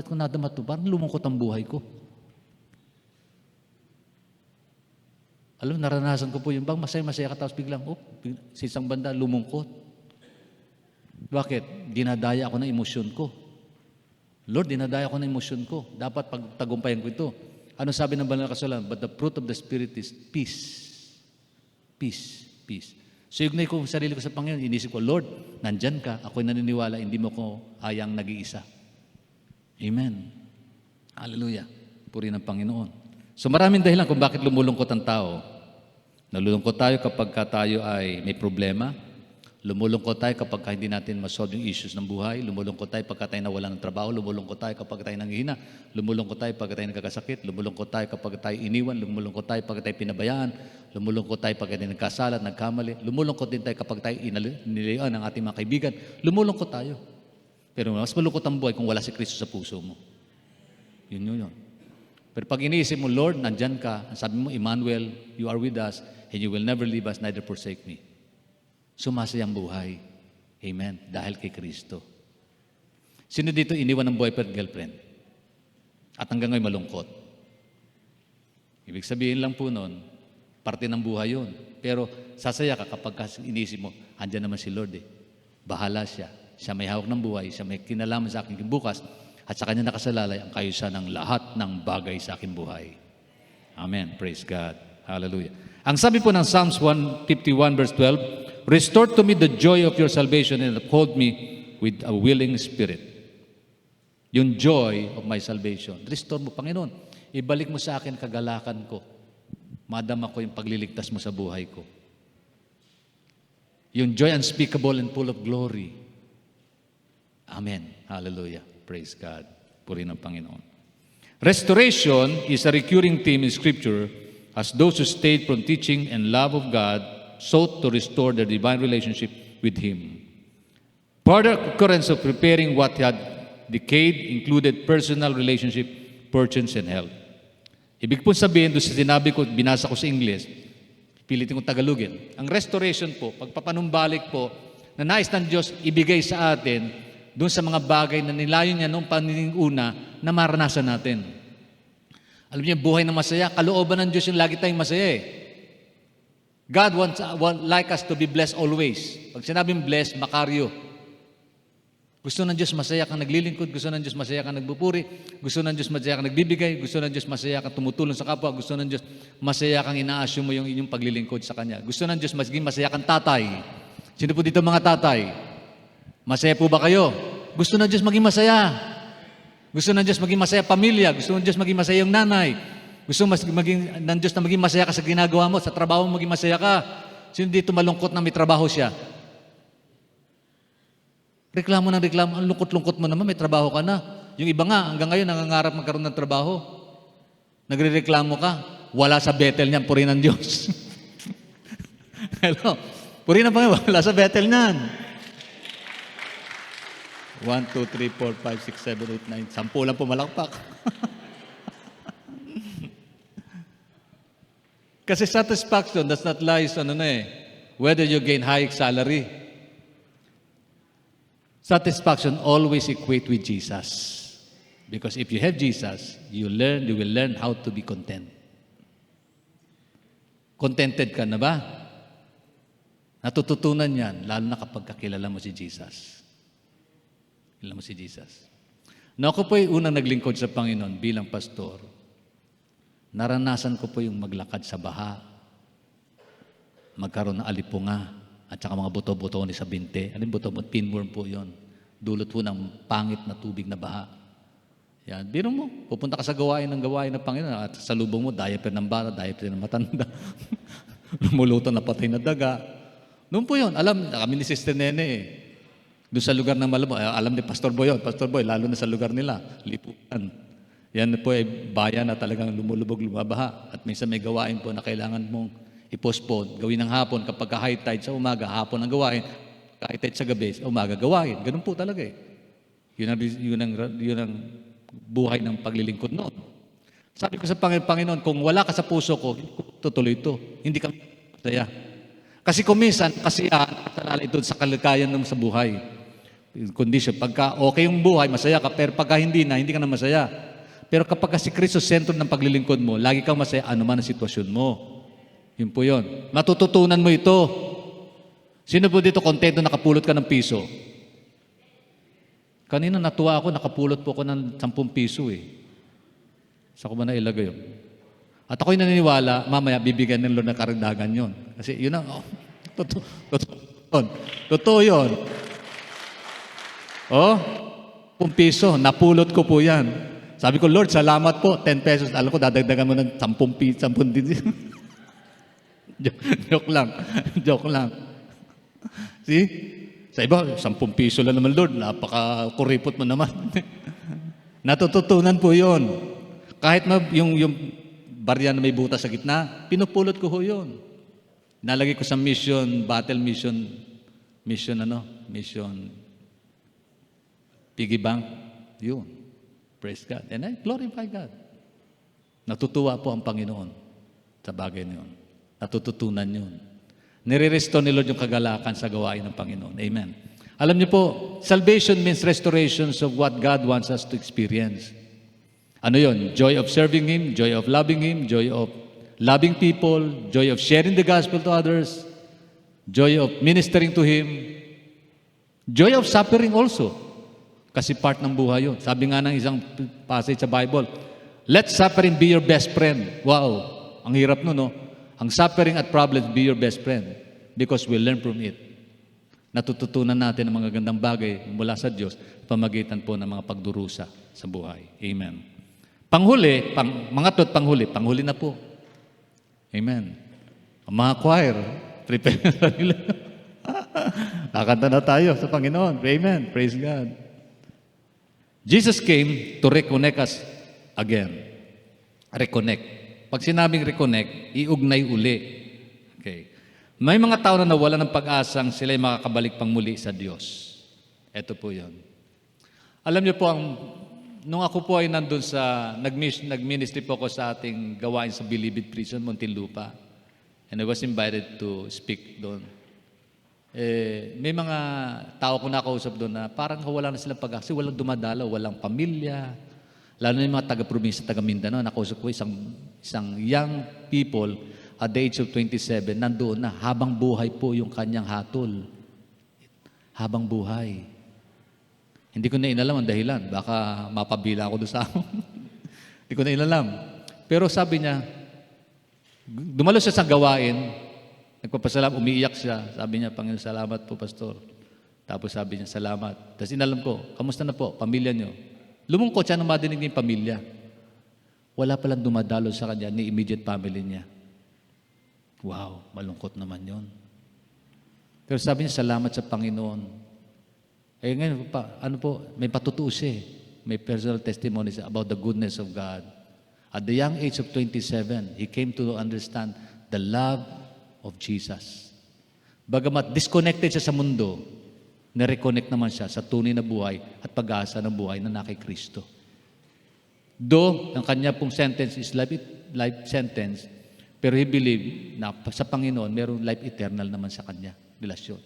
ko nadama ito? Parang lumungkot ang buhay ko. Alam, naranasan ko po yung bang masaya ka tapos biglang, sa isang banda, lumungkot. Bakit? Dinadaya ako ng emosyon ko. Lord, dinadaya ako ng emosyon ko. Dapat pagtagumpayan ko ito. Ano sabi ng banal na kasulatan? But the fruit of the Spirit is peace. Peace. Peace. So ignay ko sarili ko sa Panginoon. Inisip ko, Lord, nandyan ka. Ako'y naniniwala, hindi mo ko hayang nag-iisa. Amen. Hallelujah. Puri ng Panginoon. So maraming dahilan kung bakit lumulungkot ang tao. Nalulungkot tayo kapag tayo ay may problema. Lumulungkot tayo kapag hindi natin masolve yung issues ng buhay. Lumulungkot tayo kapag tayo nawalan ng trabaho. Lumulungkot tayo kapag tayo nanghihina. Lumulungkot tayo kapag tayo nagkakasakit. Lumulungkot tayo kapag tayo iniwan. Lumulungkot tayo kapag tayo pinabayaan. Lumulungkot tayo kapag tayo nagkasala, nagkamali. Lumulungkot din tayo kapag tayo nilayuan ng ating mga kaibigan. Lumulungkot tayo. Pero mas malungkot ang buhay kung wala si Kristo sa puso mo. Yun. Pero pag iniisip mo, Lord, nandyan ka. Sabi mo, Emmanuel, you are with us and you will never leave us, neither forsake me. Sumasayang buhay. Amen. Dahil kay Kristo. Sino dito iniwan ng boyfriend, girlfriend? At hanggang ngayon malungkot. Ibig sabihin lang po nun, parte ng buhay yun. Pero sasaya ka kapag inisip mo, andyan naman si Lord eh. Bahala siya. Siya may hawak ng buhay. Siya may kinalaman sa aking bukas. At sa kanya nakasalalay ang kayusan ng lahat ng bagay sa aking buhay. Amen. Praise God. Hallelujah. Ang sabi po ng Psalms 151 verse 12, restore to me the joy of your salvation and uphold me with a willing spirit. Yung joy of my salvation. Restore mo, Panginoon. Ibalik mo sa akin kagalakan ko. Madama ko yung pagliligtas mo sa buhay ko. Yung joy unspeakable and full of glory. Amen. Hallelujah. Praise God. Puri ng Panginoon. Restoration is a recurring theme in Scripture as those who stayed from teaching and love of God sought to restore their divine relationship with Him. Further occurrence of repairing what had decayed included personal relationship, fortunes, and health. Ibig po sabihin, doon sa sinabi ko, binasa ko sa English, pilitin kong Tagalogin. Ang restoration po, pagpapanumbalik po, na nais ng Diyos ibigay sa atin doon sa mga bagay na nilayo niya noong paniniuna na maranasan natin. Alam niyo, buhay na masaya, kalooban ng Diyos yung lagi tayong masaya eh. God wants like us to be blessed always. Pag sinabing blessed, makaryo. Gusto ng Diyos masaya kang naglilingkod, gusto ng Diyos masaya kang nagbupuri, gusto ng Diyos masaya kang nagbibigay, gusto ng Diyos masaya kang tumutulong sa kapwa, gusto ng Diyos masaya kang ina-assume mo yung inyong paglilingkod sa Kanya. Gusto ng Diyos maging masaya kang tatay. Sino po dito mga tatay? Masaya po ba kayo? Gusto ng Diyos maging masaya. Gusto ng Diyos maging masaya pamilya. Gusto ng Diyos maging masaya yung nanay. Gusto ng Diyos na maging masaya ka sa ginagawa mo, sa trabaho mo maging masaya ka. Sino dito malungkot na may trabaho siya? Reklamo ng reklamo. Ang lungkot-lungkot mo naman, may trabaho ka na. Yung iba nga, hanggang ngayon, nangangarap magkaroon ng trabaho. Nagre-reklamo ka. Wala sa Bethel niyan, puri ng Diyos. Hello? Puri ng Panginoon, wala sa Bethel niyan. 1, 2, 3, 4, 5, 6, 7, 8, 9. 10 lang pumalakpak. Kasi satisfaction does not lie on whether you gain high salary. Satisfaction always equate with Jesus. Because if you have Jesus, you will learn how to be content. Contented ka na ba? Natututunan yan, lalo na kapag kakilala mo si Jesus. Kilala mo si Jesus. Na ako po yung unang naglingkod sa Panginoon bilang pastor, naranasan ko po yung maglakad sa baha, magkaroon ng alipunga, at saka mga buto-buto ni sa binte. Ano yung buto-buto? Pinworm po yun. Dulot po ng pangit na tubig na baha. Yan. Biro mo, pupunta ka sa gawain ng Panginoon at sa lubong mo, diaper ng bata, diaper ng matanda. Lumuluto na patay na daga. Noon po yun, alam, kami ni Sister Nene doon sa lugar ng Malabo, alam ni Pastor Boy yun, Pastor Boy, lalo na sa lugar nila, Liputan. Yan po ay bayan na talagang lumulubog, lumabaha. At minsan may gawain po na kailangan mong i-postpone, gawin ng hapon kapag high tide sa umaga, hapon ang gawain, high tide sa gabi, sa umaga gawain. Ganun po talaga eh. Yun ang buhay ng paglilingkod noon. Sabi ko sa Panginoon, kung wala ka sa puso ko, tutuloy ito. Hindi ka masaya. Kasi kung minsan, kasiyahan, nakalala ito sa kalagayan ng sa buhay. Condition. Pagka okay yung buhay, masaya ka. Pero pagka hindi ka na masaya. Pero kapag si Kristo sentro ng paglilingkod mo, lagi kang masaya, ano man ang sitwasyon mo. Yun po yun. Matututunan mo ito. Sino po dito kontento nakapulot ka ng piso? Kanina natuwa ako, nakapulot po ako ng 10 piso eh. Saan ko ba nailagay yun? At ako'y naniniwala, mamaya bibigyan ng Lord na karagdagan yun. Kasi yun ang, totoo yun. Oh, 10 piso, napulot ko po yan. Sabi ko, Lord, salamat po, 10 pesos. Alam ko, dadagdagan mo ng 10 piso, 10 din. Joke lang. Joke lang. See? Sa iba, 10 piso lang naman, Lord. Napaka-kuripot mo naman. Natututunan po yun. Kahit yung barya na may butas sa gitna, pinupulot ko ho yun. Nalagay ko sa mission piggy bank. Yun. Praise God. And I glorify God. Natutuwa po ang Panginoon sa bagay na yun. Natututunan yun. Nire-restore ni Lord yung kagalakan sa gawain ng Panginoon. Amen. Alam niyo po, salvation means restorations of what God wants us to experience. Ano yun? Joy of serving Him, joy of loving Him, joy of loving people, joy of sharing the gospel to others, joy of ministering to Him, joy of suffering also. Kasi part ng buhay yun. Sabi nga ng isang passage sa Bible, let suffering be your best friend. Wow! Ang hirap nun, no? Ang suffering at problems be your best friend because we learn from it. Natututunan natin ang mga gandang bagay mula sa Diyos pamagitan po ng mga pagdurusa sa buhay. Amen. Panghuli na po. Amen. Ang mga choir, prepare na nila. Kakanta na tayo sa Panginoon. Amen. Praise God. Jesus came to reconnect us again. Reconnect. Pag sinabing reconnect, iugnay uli. Okay. May mga tao na nawala ng pag-asang sila'y makakabalik pang muli sa Diyos. Ito po yun. Alam niyo po, nung ako po ay nandun nag-ministry po ako sa ating gawain sa Bilibid Prison, Muntinlupa. And I was invited to speak doon. May mga tao ko nakausap doon na parang wala na silang pag-asa. Walang dumadalaw, walang pamilya. Lalo na yung mga taga-probinsya, taga-Mindanao. Nakausap ko isang young people at the age of 27, nandoon na habang buhay po yung kanyang hatol. Habang buhay. Hindi ko na inalam ang dahilan. Baka mapabila ako doon sa akin. Hindi ko na inalam. Pero sabi niya, dumalo siya sa gawain, nagpapasalamat, umiiyak siya. Sabi niya, Panginoon, salamat po, Pastor. Tapos sabi niya, salamat. Tapos inalam ko, kamusta na po, pamilya niyo? Lumungkot siya nung madinig niya yung pamilya. Wala palang dumadalo sa kanya ni immediate family niya. Wow, malungkot naman yon. Pero sabi niya, salamat sa Panginoon. Ngayon, may patutuo siya. May personal testimonies about the goodness of God. At the young age of 27, he came to understand the love of Jesus. Bagamat disconnected siya sa mundo, na-reconnect naman siya sa tunay na buhay at pag-asa ng buhay na kay Kristo. Though, ang kanya pong sentence is life sentence, pero he believed na sa Panginoon, mayroong life eternal naman sa kanya, relasyon.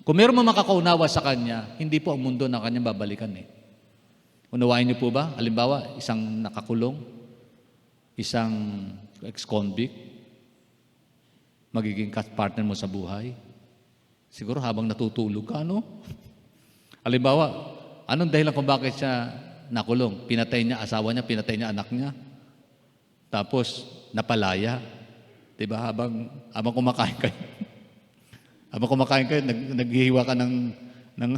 Kung meron mo makakaunawa sa kanya, hindi po ang mundo na kanyang babalikan eh. Unawain niyo po ba? Halimbawa, isang nakakulong, isang ex-convict, magiging partner mo sa buhay? Siguro habang natutulog ka, no? Halimbawa, anong dahilan kung bakit siya nakulong? Pinatay niya asawa niya, pinatay niya anak niya. Tapos, napalaya. Diba? Habang kumakain kayo. Habang kumakain kayo, naghihiwa ka ng ng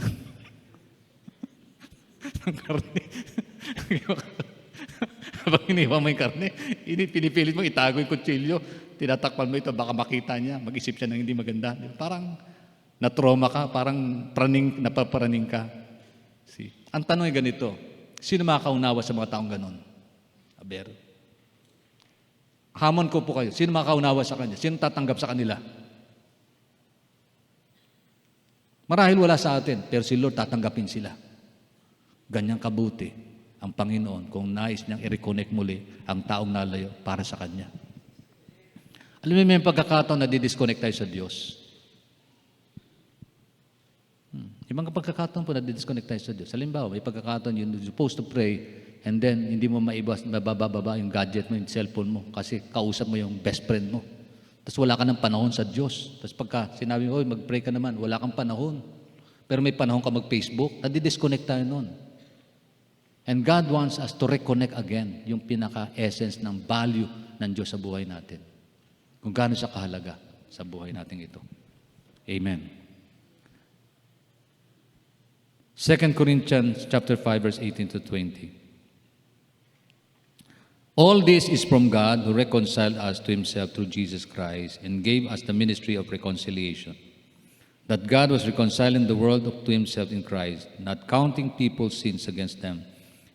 karne. Habang hinihiwa mo yung karne, pinipilit mo itago yung kutsilyo. Tinatakpan mo ito, baka makita niya, mag-isip siya ng hindi maganda. Diba? Parang na-trauma ka, parang napaparaning ka. See? Ang tanong ay ganito, sino makakaunawa sa mga taong ganon? Aber. Hamon ko po kayo, sino makakaunawa sa kanya? Sino tatanggap sa kanila? Marahil wala sa atin, pero si Lord tatanggapin sila. Ganyang kabuti ang Panginoon kung nais niyang i-reconnect muli ang taong nalayo para sa Kanya. Alam mo, may pagkakataon na di-disconnect tayo sa Diyos. Ibang pagkakataon po na di-disconnect tayo sa Diyos. Halimbawa, may pagkakataon you're supposed to pray and then hindi mo mabababa yung gadget mo, yung cellphone mo kasi kausap mo yung best friend mo. Tapos wala ka ng panahon sa Diyos. Tapos pagka sinabi mo, mag-pray ka naman, wala kang panahon. Pero may panahon ka mag-Facebook, nadi-disconnect tayo nun. And God wants us to reconnect again yung pinaka-essence ng value ng Diyos sa buhay natin. Kung gaano siya kahalaga sa buhay natin ito. Amen. 2 Corinthians chapter 5 verse 18 to 20. All this is from God who reconciled us to himself through Jesus Christ and gave us the ministry of reconciliation. That God was reconciling the world to himself in Christ, not counting people's sins against them,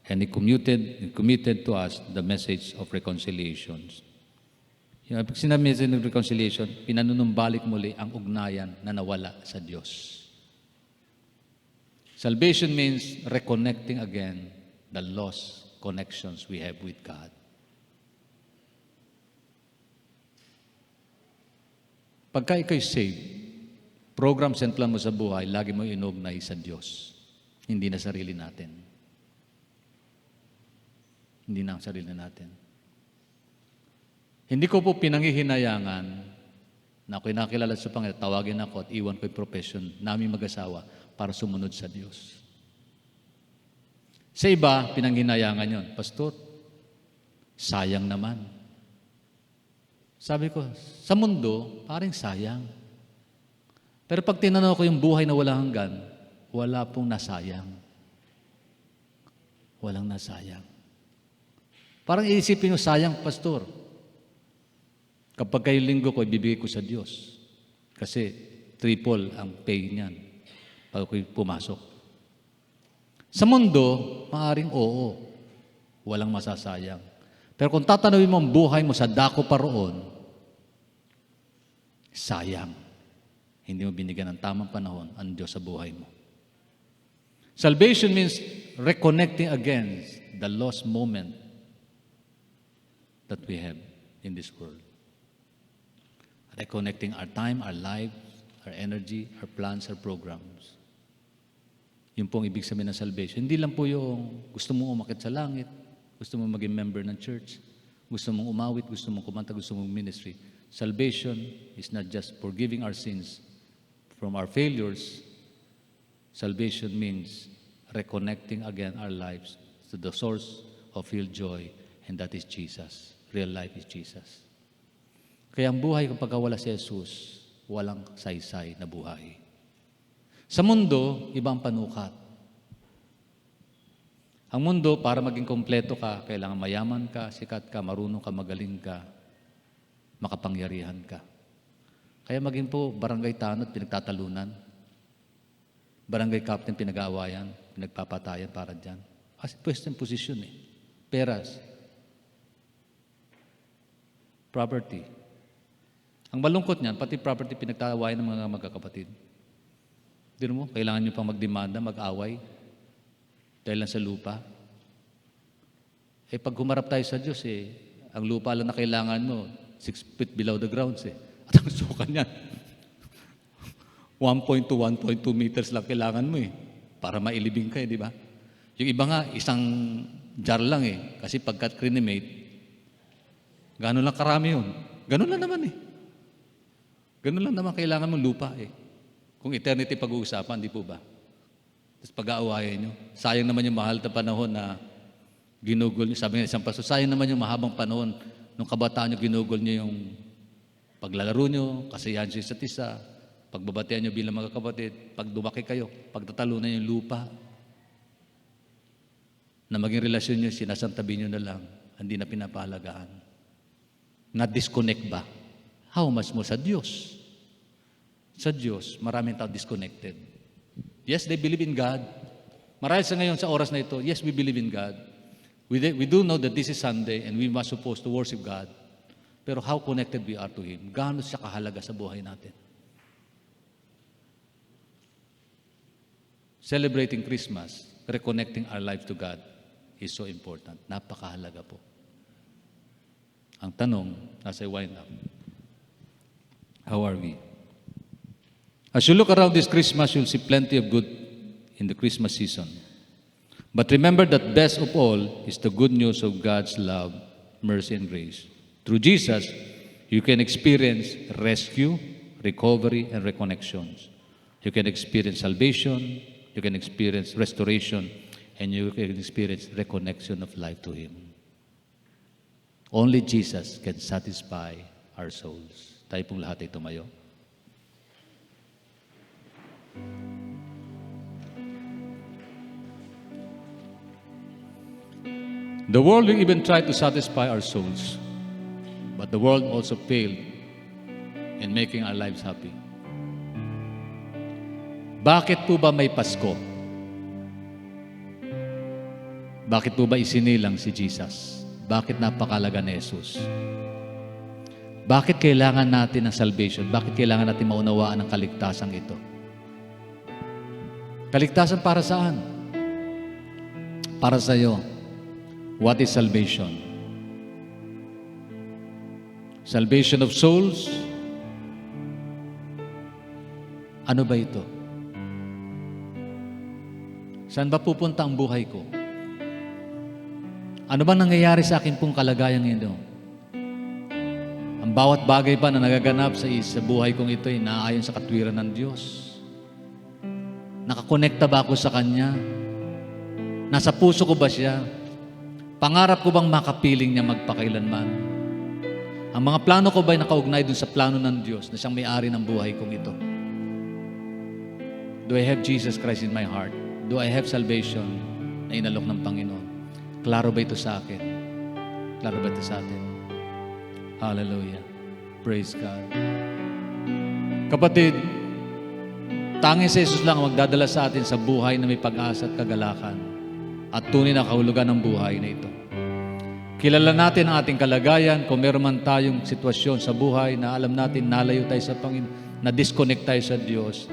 and he committed to us the message of reconciliation. Yung pag sinabi ng reconciliation, pinanunumbalik muli ang ugnayan na nawala sa Diyos. Salvation means reconnecting again the lost connections we have with God. Pagka ikaw'y saved, programs and plan mo sa buhay, lagi mo inugnay sa Diyos. Hindi na sarili natin. Hindi na ang sarili natin. Hindi ko po pinanghihinayangan na ako'y nakilala sa Panginoon, tawagin ako at iwan ko yung profession namin mag-asawa para sumunod sa Diyos. Sa iba, pinanghinayangan yon, Pastor, sayang naman. Sabi ko, sa mundo, parang sayang. Pero pag tinanaw ko yung buhay na walang hanggan, wala pong nasayang. Walang nasayang. Parang iisipin nyo, sayang, Pastor. Kapag kayo linggo ko, ibibigay ko sa Diyos. Kasi triple ang pay niyan pag ako'y pumasok. Sa mundo, maaaring oo. Walang masasayang. Pero kung tatanawin mo ang buhay mo sa dako pa roon, sayang. Hindi mo binigyan ng tamang panahon ang Diyos sa buhay mo. Salvation means reconnecting again the lost moment that we have in this world. Reconnecting our time, our lives, our energy, our plans, our programs. Yun pong ibig sabihin ng salvation. Hindi lang po yung gusto mong umakit sa langit, gusto mong maging member ng church, gusto mong umawit, gusto mong kumanta, gusto mong ministry. Salvation is not just forgiving our sins from our failures. Salvation means reconnecting again our lives to the source of real joy, and that is Jesus. Real life is Jesus. Kaya ang buhay kapag wala si Jesus, walang saysay na buhay. Sa mundo, ibang panukat. Ang mundo, para maging kompleto ka, kailangan mayaman ka, sikat ka, marunong ka, magaling ka, makapangyarihan ka. Kaya maging po barangay tanod, pinagtatalunan. Barangay captain, pinag-aawayan, pinagpapatayan para dyan. Kasi pwesteng posisyon eh. Peras. Property. Ang malungkot niyan, pati property pinagtaawayan ng mga magkakapatid. Di mo, kailangan nyo pang magdemanda, mag-away, dahil lang sa lupa. Eh pag humarap tayo sa Diyos, ang lupa lang na kailangan mo, 6 feet below the ground At ang suka niyan, 1.2 meters lang kailangan mo para mailibing ka di ba? Yung iba nga, isang jar lang kasi pagka cremate, gano'n lang karami yun. Gano'n lang naman Ganun lang naman kailangan mong lupa eh. Kung eternity pag-uusapan, di po ba? Tapos pag-aawayan nyo. Sayang naman yung mahal na panahon na ginugol nyo. Sabi nga isang pastor, sayang naman yung mahabang panahon nung kabataan nyo, ginugol nyo yung paglalaro nyo, kasiyahan sa isa't isa, pagbabatean nyo bilang mga kapatid, pag dumaki kayo, pagtatalunan yung lupa, na maging relasyon nyo, sinasantabi nyo na lang, hindi na pinapahalagaan. Na-disconnect ba? How much mo sa Diyos? Sa Diyos, maraming tao disconnected. Yes, they believe in God. Marahil sa ngayon, sa oras na ito, yes, we believe in God. We do know that this is Sunday and we must supposed to worship God. Pero how connected we are to Him? Gaano siya kahalaga sa buhay natin? Celebrating Christmas, reconnecting our life to God is so important. Napakahalaga po. Ang tanong, as I wind up, how are we? As you look around this Christmas, you'll see plenty of good in the Christmas season. But remember that best of all is the good news of God's love, mercy, and grace. Through Jesus, you can experience rescue, recovery, and reconnections. You can experience salvation, you can experience restoration, and you can experience reconnection of life to Him. Only Jesus can satisfy our souls. Tayo pong lahat ay tumayo. The world will even try to satisfy our souls. But the world also failed in making our lives happy. Bakit po ba may Pasko? Bakit po ba isinilang si Jesus? Bakit napakalaga ni Jesus? Bakit kailangan natin ng salvation? Bakit kailangan natin maunawaan ang kaligtasan ito? Kaligtasan para saan? Para sa iyo. What is salvation? Salvation of souls? Ano ba ito? Saan ba pupunta ang buhay ko? Ano ba nangyayari sa akin pong kalagayan ito? Ang bawat bagay pa na nagaganap sa buhay kong ito ay naaayon sa katwiran ng Diyos. Nakakonekta ba ako sa Kanya? Nasa puso ko ba siya? Pangarap ko bang makapiling niya magpakailanman? Ang mga plano ko ba'y nakaugnay dun sa plano ng Diyos na siyang may-ari ng buhay kong ito? Do I have Jesus Christ in my heart? Do I have salvation na inalok ng Panginoon? Klaro ba ito sa akin? Klaro ba ito sa atin? Hallelujah. Praise God. Kapatid, tanging si Jesus lang ang magdadala sa atin sa buhay na may pag-asa at kagalakan at tunay na kahulugan ng buhay na ito. Kilala natin ang ating kalagayan kung meron man tayong sitwasyon sa buhay na alam natin nalayo tayo sa Panginoon, na disconnect tayo sa Diyos.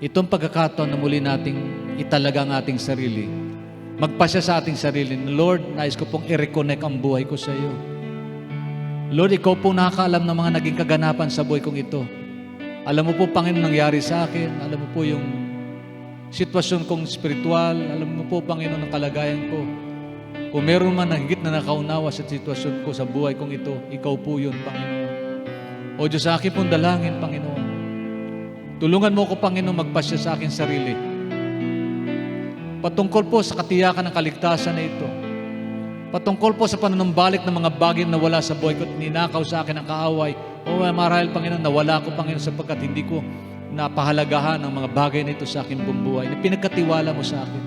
Itong pagkakataon na muli nating italaga ang ating sarili, magpasya sa ating sarili, Lord, nais ko pong i-reconnect ang buhay ko sa iyo. Lord, Ikaw pong nakakaalam ng mga naging kaganapan sa buhay kong ito. Alam mo po, Panginoon, nangyari sa akin. Alam mo po yung sitwasyon kong spiritual. Alam mo po, Panginoon, ang kalagayan ko. Kung meron man na higit na nakaunawa sa sitwasyon ko sa buhay kong ito, Ikaw po yun, Panginoon. O Diyos, sa akin pong dalangin, Panginoon. Tulungan mo ko, Panginoon, magpasya sa akin sarili. Patungkol po sa katiyakan ng kaligtasan na ito. Patungkol po sa panunumbalik ng mga bagay na wala sa buhay ko at ninakaw sa akin ang kaaway. O marahil, Panginoon, nawala ko, Panginoon, sapagkat hindi ko napahalagahan ang mga bagay na ito sa aking buhay na pinagkatiwala mo sa akin.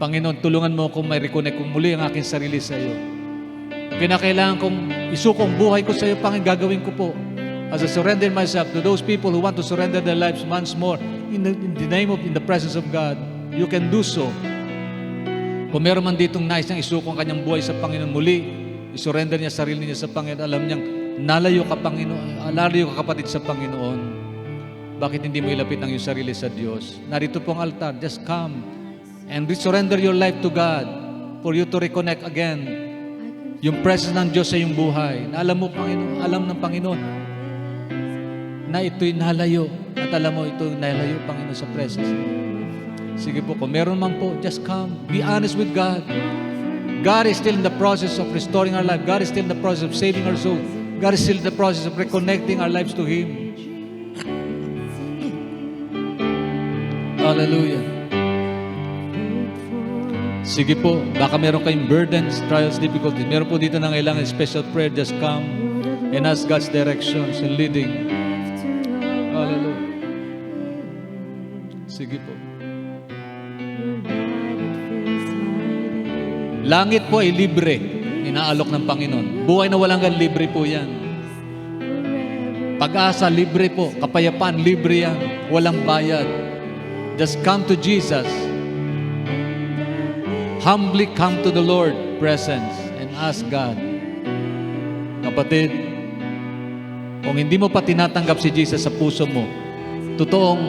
Panginoon, tulungan mo akong may reconnect kong muli ang aking sarili sa iyo. Kinakailangan kong isuko ang buhay ko sa iyo, Panginoon, gagawin ko po. As I surrender myself to those people who want to surrender their lives once more in the presence of God, you can do so. Kung meron man ditong nais niyang isuko ang kanyang buhay sa Panginoon muli, isurrender niya sarili niya sa Panginoon, alam niyang nalayo ka, Panginoon, nalayo ka, kapatid, sa Panginoon. Bakit hindi mo ilapit ang iyong sarili sa Diyos? Narito po ang altar. Just come and surrender your life to God for you to reconnect again. Yung presence ng Diyos sa iyong buhay. Na alam mo, Panginoon, alam ng Panginoon na ito'y nalayo. At alam mo, ito'y nalayo, Panginoon, sa presence mo. Sige po, kung meron man po, just come. Be honest with God. God is still in the process of restoring our life. God is still in the process of saving our soul. God is still in the process of reconnecting our lives to Him. Hallelujah. Sige po, baka meron kayong burdens, trials, difficulties. Meron po dito na kailangan special prayer. Just come and ask God's directions and leading. Hallelujah. Sige po. Langit po ay libre. Inaalok ng Panginoon. Buhay na walang gan, libre po yan. Pag-asa, libre po. Kapayapaan, libre yan. Walang bayad. Just come to Jesus. Humbly come to the Lord presence and ask God. Kapatid, kung hindi mo pa tinatanggap si Jesus sa puso mo, totoong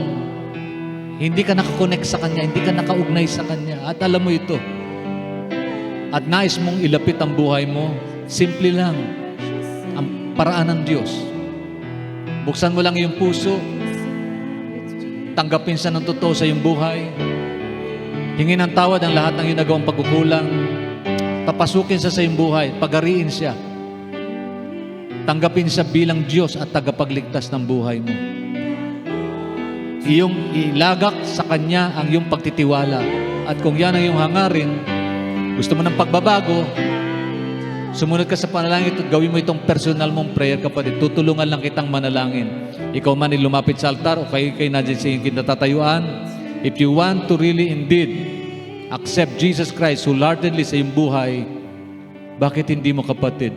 hindi ka nakakonect sa Kanya, hindi ka nakaugnay sa Kanya. At alam mo ito, at nais mong ilapit ang buhay mo, simple lang ang paraan ng Diyos. Buksan mo lang iyong puso, tanggapin siya ng totoo sa iyong buhay, hingin ng tawad ang lahat ng iyong nagawang pagkukulang, papasukin siya sa iyong buhay, pagariin siya, tanggapin siya bilang Diyos at tagapagligtas ng buhay mo. Iyong ilagak sa Kanya ang iyong pagtitiwala. At kung yan ang iyong hangarin, gusto mo ng pagbabago, sumunod ka sa panalangin at gawin mo itong personal mong prayer, kapatid. Tutulungan lang kitang manalangin. Ikaw man ay lumapit sa altar o kayo na dyan sa iyong kinatatayuan. If you want to really indeed accept Jesus Christ wholeheartedly sa iyong buhay, bakit hindi mo, kapatid,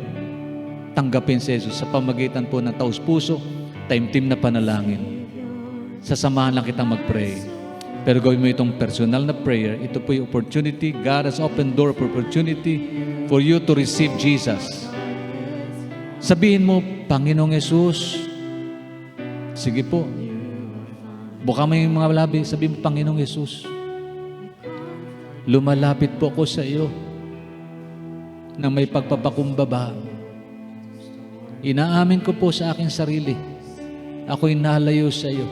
tanggapin si Jesus sa pamagitan po ng taus-puso, taimtim na panalangin? Sasamahan lang kitang mag-pray. Pero gawin mo itong personal na prayer. Ito po yung opportunity. God has opened door for opportunity for you to receive Jesus. Sabihin mo, Panginoong Yesus. Sige po. Buka mo yung mga labi. Sabihin mo, Panginoong Yesus, lumalapit po ko sa iyo na may pagpapakumbaba. Inaamin ko po sa aking sarili, ako'y nalayo sa iyo.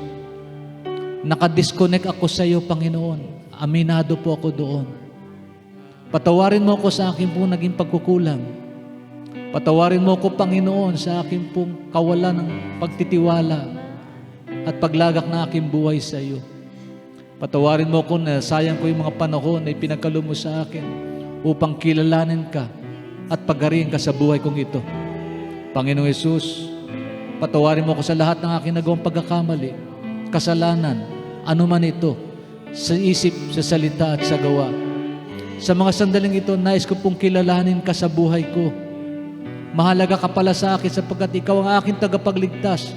Nakadisconnect ako sa iyo, Panginoon. Aminado po ako doon. Patawarin mo ako sa aking pong naging pagkukulang. Patawarin mo ako, Panginoon, sa aking pong kawalan ng pagtitiwala at paglagak na aking buhay sa iyo. Patawarin mo ako na sayang ko yung mga panahon na ipinagkaloob mo sa akin upang kilalanin ka at pagariin ka sa buhay kong ito. Panginoong Yesus, patawarin mo ako sa lahat ng aking nagawang pagkakamali, kasalanan, anuman ito, sa isip, sa salita at sa gawa. Sa mga sandaling ito, nais ko pong kilalanin ka sa buhay ko. Mahalaga ka pala sa akin sapagkat ikaw ang aking tagapagligtas.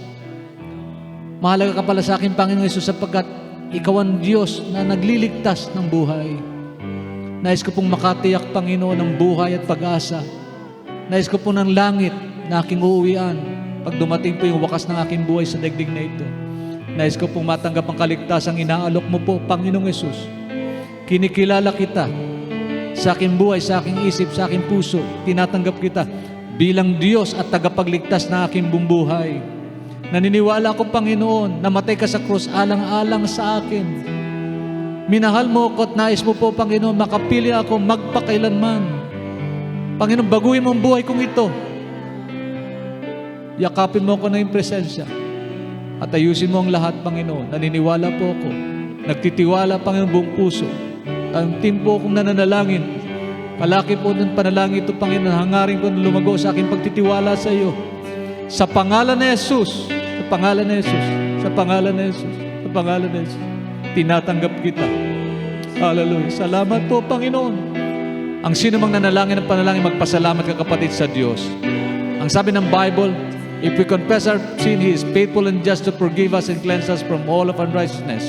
Mahalaga ka pala sa akin, Panginoon Yesus, sapagkat ikaw ang Diyos na nagliligtas ng buhay. Nais ko pong makatiyak, Panginoon, ng buhay at pag-asa. Nais ko pong ng langit na aking uuwian pag dumating po yung wakas ng aking buhay sa daigdig na ito. Nais ko pong matanggap ang kaligtasang inaalok mo po, Panginoong Yesus. Kinikilala kita sa aking buhay, sa aking isip, sa aking puso. Tinatanggap kita bilang Diyos at tagapagligtas na aking bumbuhay. Naniniwala ko, Panginoon, namatay ka sa krus alang-alang sa akin. Minahal mo ko at nais mo po, Panginoon, makapili ako magpakailanman. Panginoon, baguhin mo ang buhay kong ito. Yakapin mo ko na yung presensya. At ayusin mo ang lahat, Panginoon. Naniniwala po ako. Nagtitiwala, Panginoon, buong puso. Ang timpo akong nananalangin. Kalaki po ng panalangin ito, Panginoon. Hangarin ko na lumago sa aking pagtitiwala sa iyo. Sa pangalan ni Jesus. Sa pangalan ni Jesus. Sa pangalan ni Jesus. Sa pangalan ni Jesus. Tinatanggap kita. Hallelujah. Salamat po, Panginoon. Ang sino mang nanalangin ng panalangin, magpasalamat ka, kapatid, sa Diyos. Ang sabi ng Bible, if we confess our sin, He is faithful and just to forgive us and cleanse us from all of unrighteousness.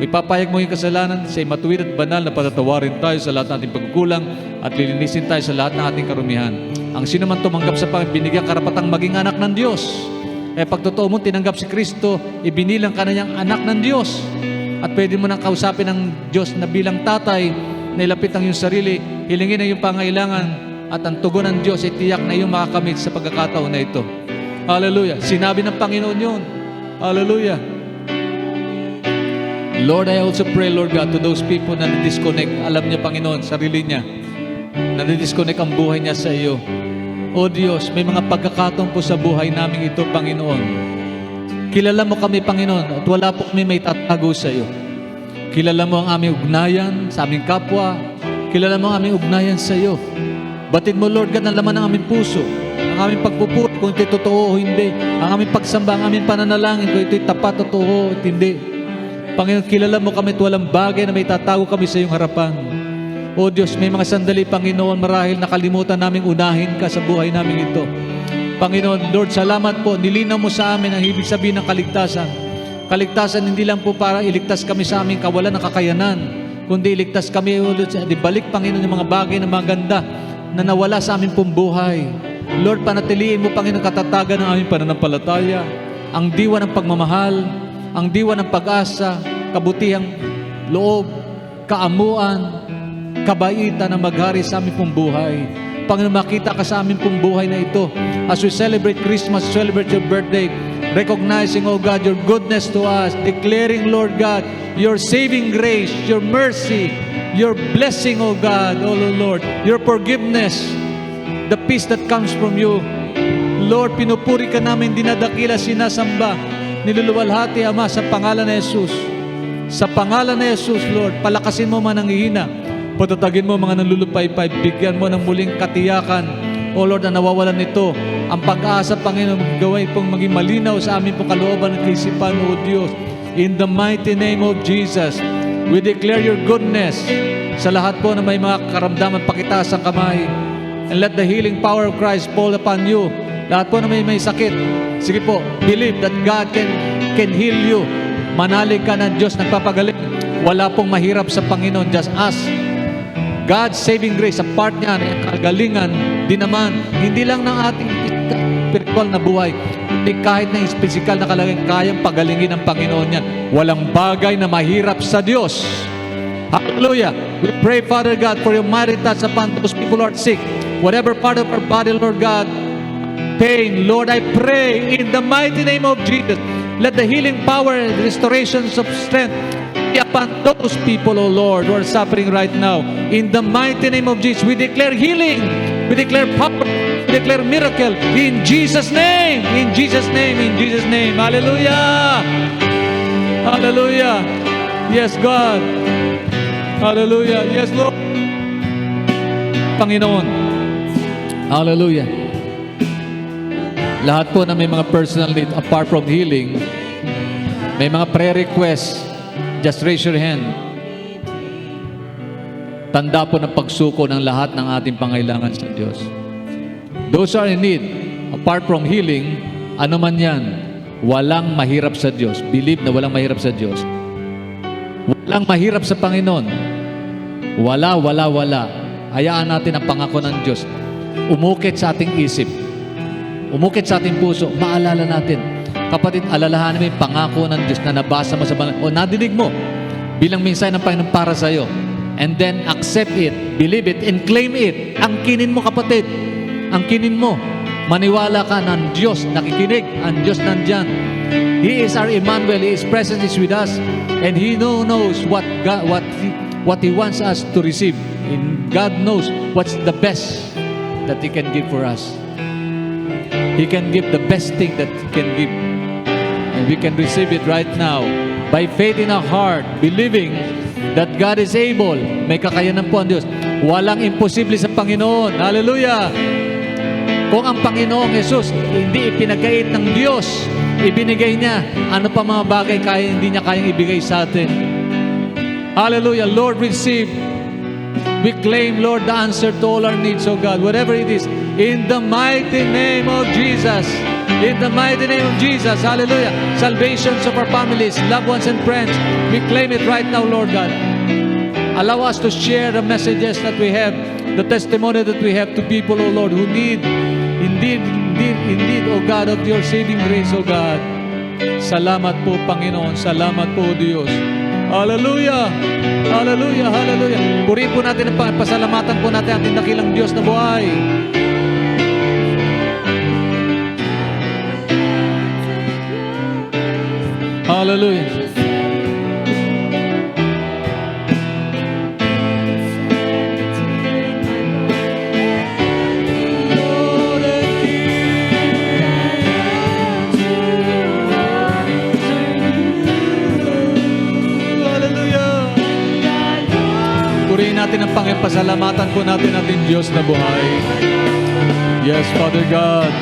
Ipapahayag mo yung kasalanan, siya'y matuwid at banal na patatawarin tayo sa lahat ng ating pagkukulang at lilinisin tayo sa lahat ng ating karumihan. Ang sino man tumanggap sa binigyan karapatang maging anak ng Diyos, pag totoo mo tinanggap si Kristo, ibinilang ka na niyang anak ng Diyos. At pwede mo nang kausapin ng Diyos na bilang tatay, nailapit ang iyong sarili, hilingin ang iyong pangailangan, at ang tugon ng Diyos ay tiyak na iyong makakamit sa pagkakataon na ito. Hallelujah. Sinabi ng Panginoon yun. Hallelujah. Lord, I also pray, Lord God, to those people na na-disconnect. Alam niya, Panginoon, sarili niya, na na-disconnect ang buhay niya sa iyo. O Diyos, may mga pagkakataon po sa buhay namin ito, Panginoon. Kilala mo kami, Panginoon, at wala po kami may tatago sa iyo. Kilala mo ang aming ugnayan sa aming kapwa. Kilala mo ang aming ugnayan sa iyo. Batid mo, Lord God, ang laman ng aming puso, ang aming pagpupuri, kung ito'y totoo o hindi, ang aming pagsamba, ang aming pananalangin, kung ito'y tapat, totoo o hindi. Panginoon, kilala mo kami at walang bagay na may tatago kami sa iyong harapan. O Diyos, may mga sandali, Panginoon, marahil nakalimutan naming unahin ka sa buhay namin ito. Panginoon, Lord, salamat po, nilinaw mo sa amin ang ibig sabihin ng kaligtasan. Kaligtasan hindi lang po para iligtas kami sa aming kawalan ng kakayanan, kundi iligtas kami, O Lord, ibalik, Panginoon, yung mga bagay na maganda na nawala sa aming pong buhay. Lord, panatiliin mo, Panginoon, katatagan ng aming pananampalataya, ang diwa ng pagmamahal, ang diwa ng pag-asa, kabutihang loob, kaamuan, kabaitan na maghari sa aming pong buhay. Panginoon, makita ka sa aming pong buhay na ito. As we celebrate Christmas, celebrate your birthday, recognizing, O God, your goodness to us, declaring, Lord God, your saving grace, your mercy, your blessing, O God, O Lord, your forgiveness, the peace that comes from you. Lord, pinupuri ka namin, dinadakila, sinasamba, niluluwalhati, Ama, sa pangalan ni Jesus. Sa pangalan ni Jesus, Lord, palakasin mo man ang hihina, patatagin mo mga nalulupaypay, bigyan mo ng muling katiyakan, O Lord, na nawawalan nito, ang pag-asa, Panginoon, gawin pong maging malinaw sa aming pong kalooban at kaisipan, O Diyos. In the mighty name of Jesus, we declare your goodness sa lahat po na may mga karamdaman, pakitaas ang kamay. And let the healing power of Christ fall upon you. Lahat po na may sakit, sige po, believe that God can heal you. Manalig ka ng Diyos, nagpapagaling. Wala pong mahirap sa Panginoon, just ask. God's saving grace, sa part niya, kagalingan, din naman, hindi lang ng ating spiritual na buhay, kundi kahit na yung physical na kalagayan, kayang pagalingin ng Panginoon yan. Walang bagay na mahirap sa Diyos. Hallelujah. We pray, Father God, for your mighty touch upon those people who are sick. Whatever part of our body, Lord God, pain, Lord, I pray in the mighty name of Jesus, let the healing power and restorations of strength be upon those people, O Lord, who are suffering right now. In the mighty name of Jesus, we declare healing, we declare power, we declare miracle, in Jesus' name, in Jesus' name, in Jesus' name. Hallelujah! Hallelujah! Yes, God! Hallelujah! Yes, Lord! Panginoon, hallelujah! Lahat po na may mga personal need, apart from healing, may mga prayer requests, just raise your hand. Tanda po ng pagsuko ng lahat ng ating pangailangan sa Diyos. Those are in need, apart from healing, ano man yan, walang mahirap sa Diyos. Believe na walang mahirap sa Diyos. Walang mahirap sa Panginoon. Wala. Hayaan natin ang pangako ng Diyos. Umukit sa ating isip. Umukit sa ating puso. Maalala natin. Kapatid, alalahanin mo yung pangako ng Diyos na nabasa mo sa banal. O nadinig mo bilang mensahe ng Panginoon para sa iyo. And then accept it, believe it, and claim it. Angkinin mo, kapatid. Angkinin mo. Maniwala ka ng Diyos. Nakikinig. Ang Diyos nandyan. He is our Emmanuel. His presence is with us. And He knows what He wants us to receive. And God knows what's the best that He can give for us. He can give the best thing that He can give. And we can receive it right now by faith in our heart, believing that God is able. May kakayanan po ang Diyos. Walang imposible sa Panginoon. Hallelujah! Kung ang Panginoong Jesus hindi ipinagkait ng Diyos, ibinigay niya, ano pa mga bagay hindi niya kayang ibigay sa atin. Hallelujah! Lord, receive. We claim, Lord, the answer to all our needs, oh God, whatever it is, in the mighty name of Jesus. In the mighty name of Jesus. Hallelujah. Salvations of our families, loved ones and friends. We claim it right now, Lord God. Allow us to share the messages that we have, the testimony that we have to people, oh Lord, who need, indeed, oh God, of your saving grace, oh God. Salamat po, Panginoon. Salamat po, Diyos. Hallelujah! Hallelujah! Hallelujah! Purihin po natin ang pasalamatan po natin ating dakilang Diyos na buhay. Hallelujah! Lord, natin ang Panginoon. Pasalamatan po natin ating Diyos na buhay. Yes, Father God.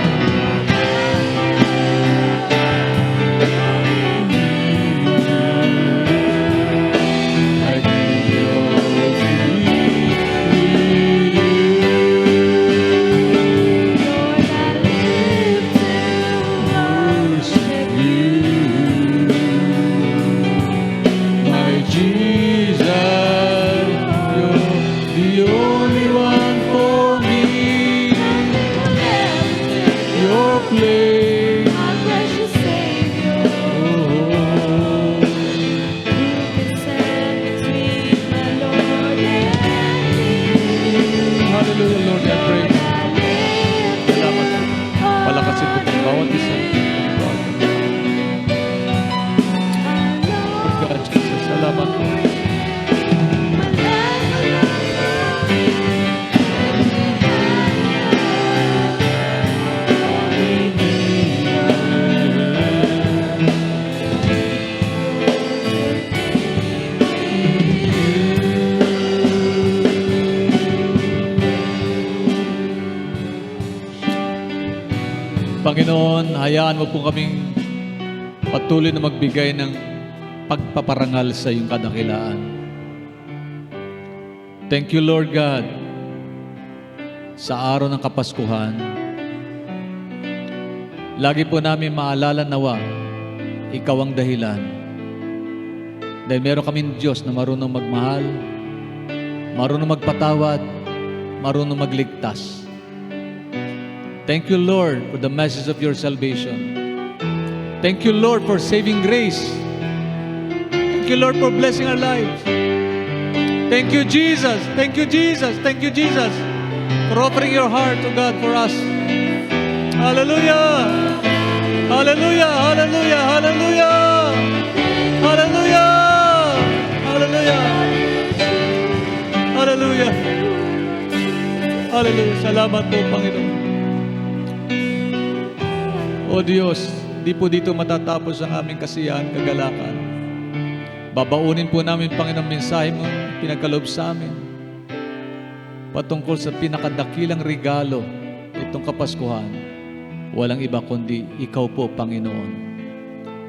Panginoon, hayaan mo po kaming patuloy na magbigay ng pagpaparangal sa iyong kadakilaan. Thank you, Lord God, sa araw ng Kapaskuhan. Lagi po namin maalala nawa, ikaw ang dahilan. Dahil meron kaming Diyos na marunong magmahal, marunong magpatawad, marunong magligtas. Thank you, Lord, for the message of your salvation. Thank you, Lord, for saving grace. Thank you, Lord, for blessing our lives. Thank you, Jesus. Thank you, Jesus. Thank you, Jesus, for offering your heart to God for us. Hallelujah. Hallelujah. Hallelujah. Hallelujah. Hallelujah. Hallelujah. Hallelujah. Hallelujah. Salamat po, Panginoon. O Diyos, di po dito matatapos ang aming kasiyahan, kagalakan. Babaunin po namin, Panginoon, mensahe mo, pinagkaloob sa amin, patungkol sa pinakadakilang regalo itong Kapaskuhan. Walang iba kundi ikaw po, Panginoon.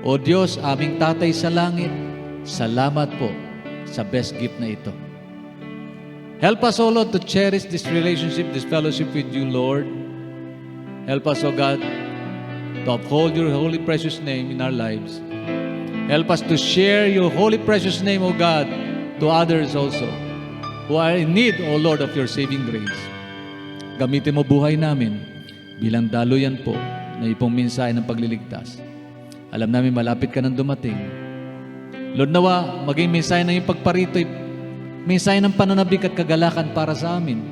O Diyos, aming Tatay sa langit, salamat po sa best gift na ito. Help us, O Lord, to cherish this relationship, this fellowship with you, Lord. Help us, O God, to uphold your holy precious name in our lives. Help us to share your holy precious name, O God, to others also who are in need, O Lord, of your saving grace. Gamitin mo buhay namin bilang daluyan po na ipong mensahe ng pagliligtas. Alam namin malapit ka nang dumating. Lord, nawa maging mensahe ng iyong pagparito, mensahe ng pananabik at kagalakan para sa amin.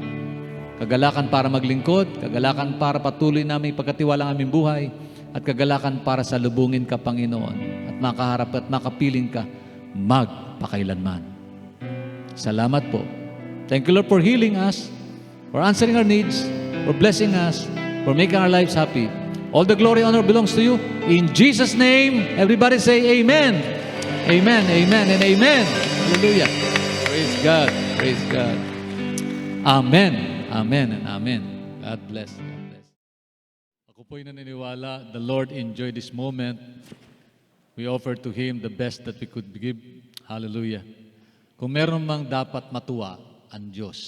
Kagalakan para maglingkod, kagalakan para patuloy namin pagkatiwala ang aming buhay, at kagalakan para sa lubungin ka, Panginoon, at makaharap at makapiling ka magpakailanman. Salamat po. Thank you, Lord, for healing us, for answering our needs, for blessing us, for making our lives happy. All the glory and honor belongs to you. In Jesus' name, everybody say amen. Amen, amen, and amen. Hallelujah. Praise God. Praise God. Amen. Amen and amen. God bless. Ako po'y naniniwala, the Lord enjoyed this moment. We offer to Him the best that we could give. Hallelujah. Kung meron mang dapat matuwa, ang Diyos.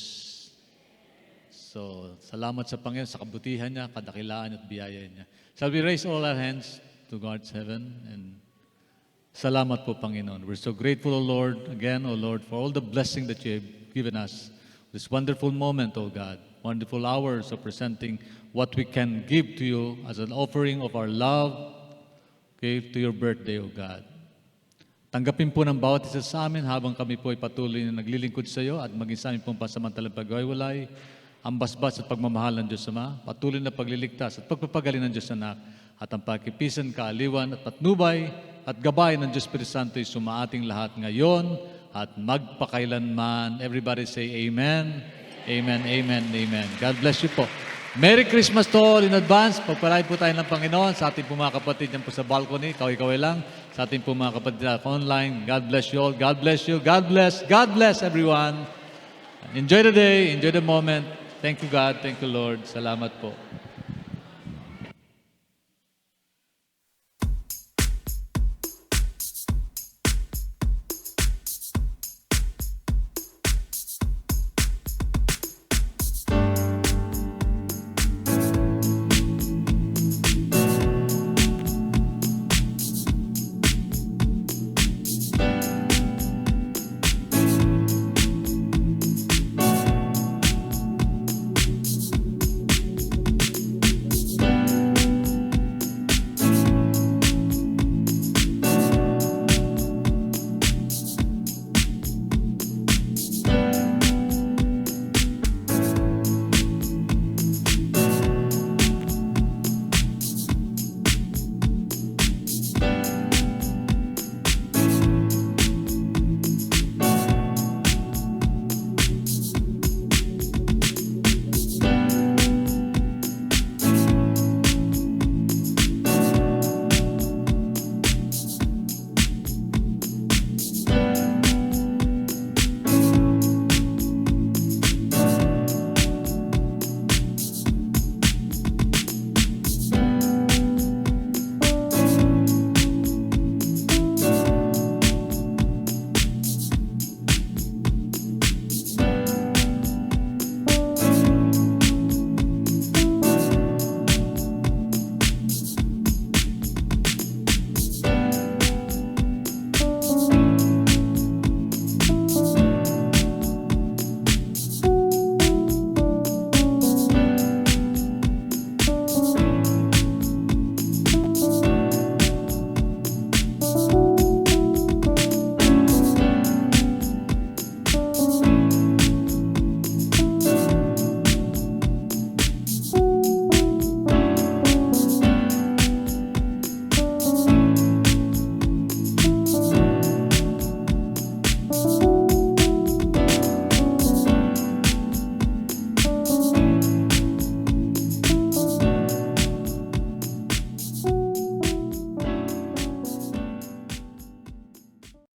So, salamat sa Panginoon, sa kabutihan niya, kadakilaan at biyaya niya. Shall we raise all our hands to God's heaven? And salamat po, Panginoon. We're so grateful, O Lord, again, O Lord, for all the blessing that you have given us. This wonderful moment, O God, wonderful hours of presenting what we can give to you as an offering of our love, okay, to your birthday, O God. Tanggapin po ng bawat isa sa amin habang kami po ay patuloy na naglilingkod sa iyo at maging sa amin pong pasamantalang pagwawalay, ang basbas at pagmamahal ng Diyos Ama, patuloy na pagliligtas at pagpapagaling ng Diyos Anak, at ang pagkipisan, kaaliwan at patnubay at gabay ng Diyos Espiritu Santo ay sumaating lahat ngayon at magpakailanman. Everybody say amen, amen, amen, amen. God bless you po. Merry Christmas to all in advance. Pagpalain po tayo ng Panginoon sa ating po mga kapatid yan po sa balcony, kaway-kaway lang. Sa ating po mga kapatid online, God bless you all. God bless you. God bless. God bless everyone. Enjoy the day, enjoy the moment. Thank you God, thank you Lord. Salamat po.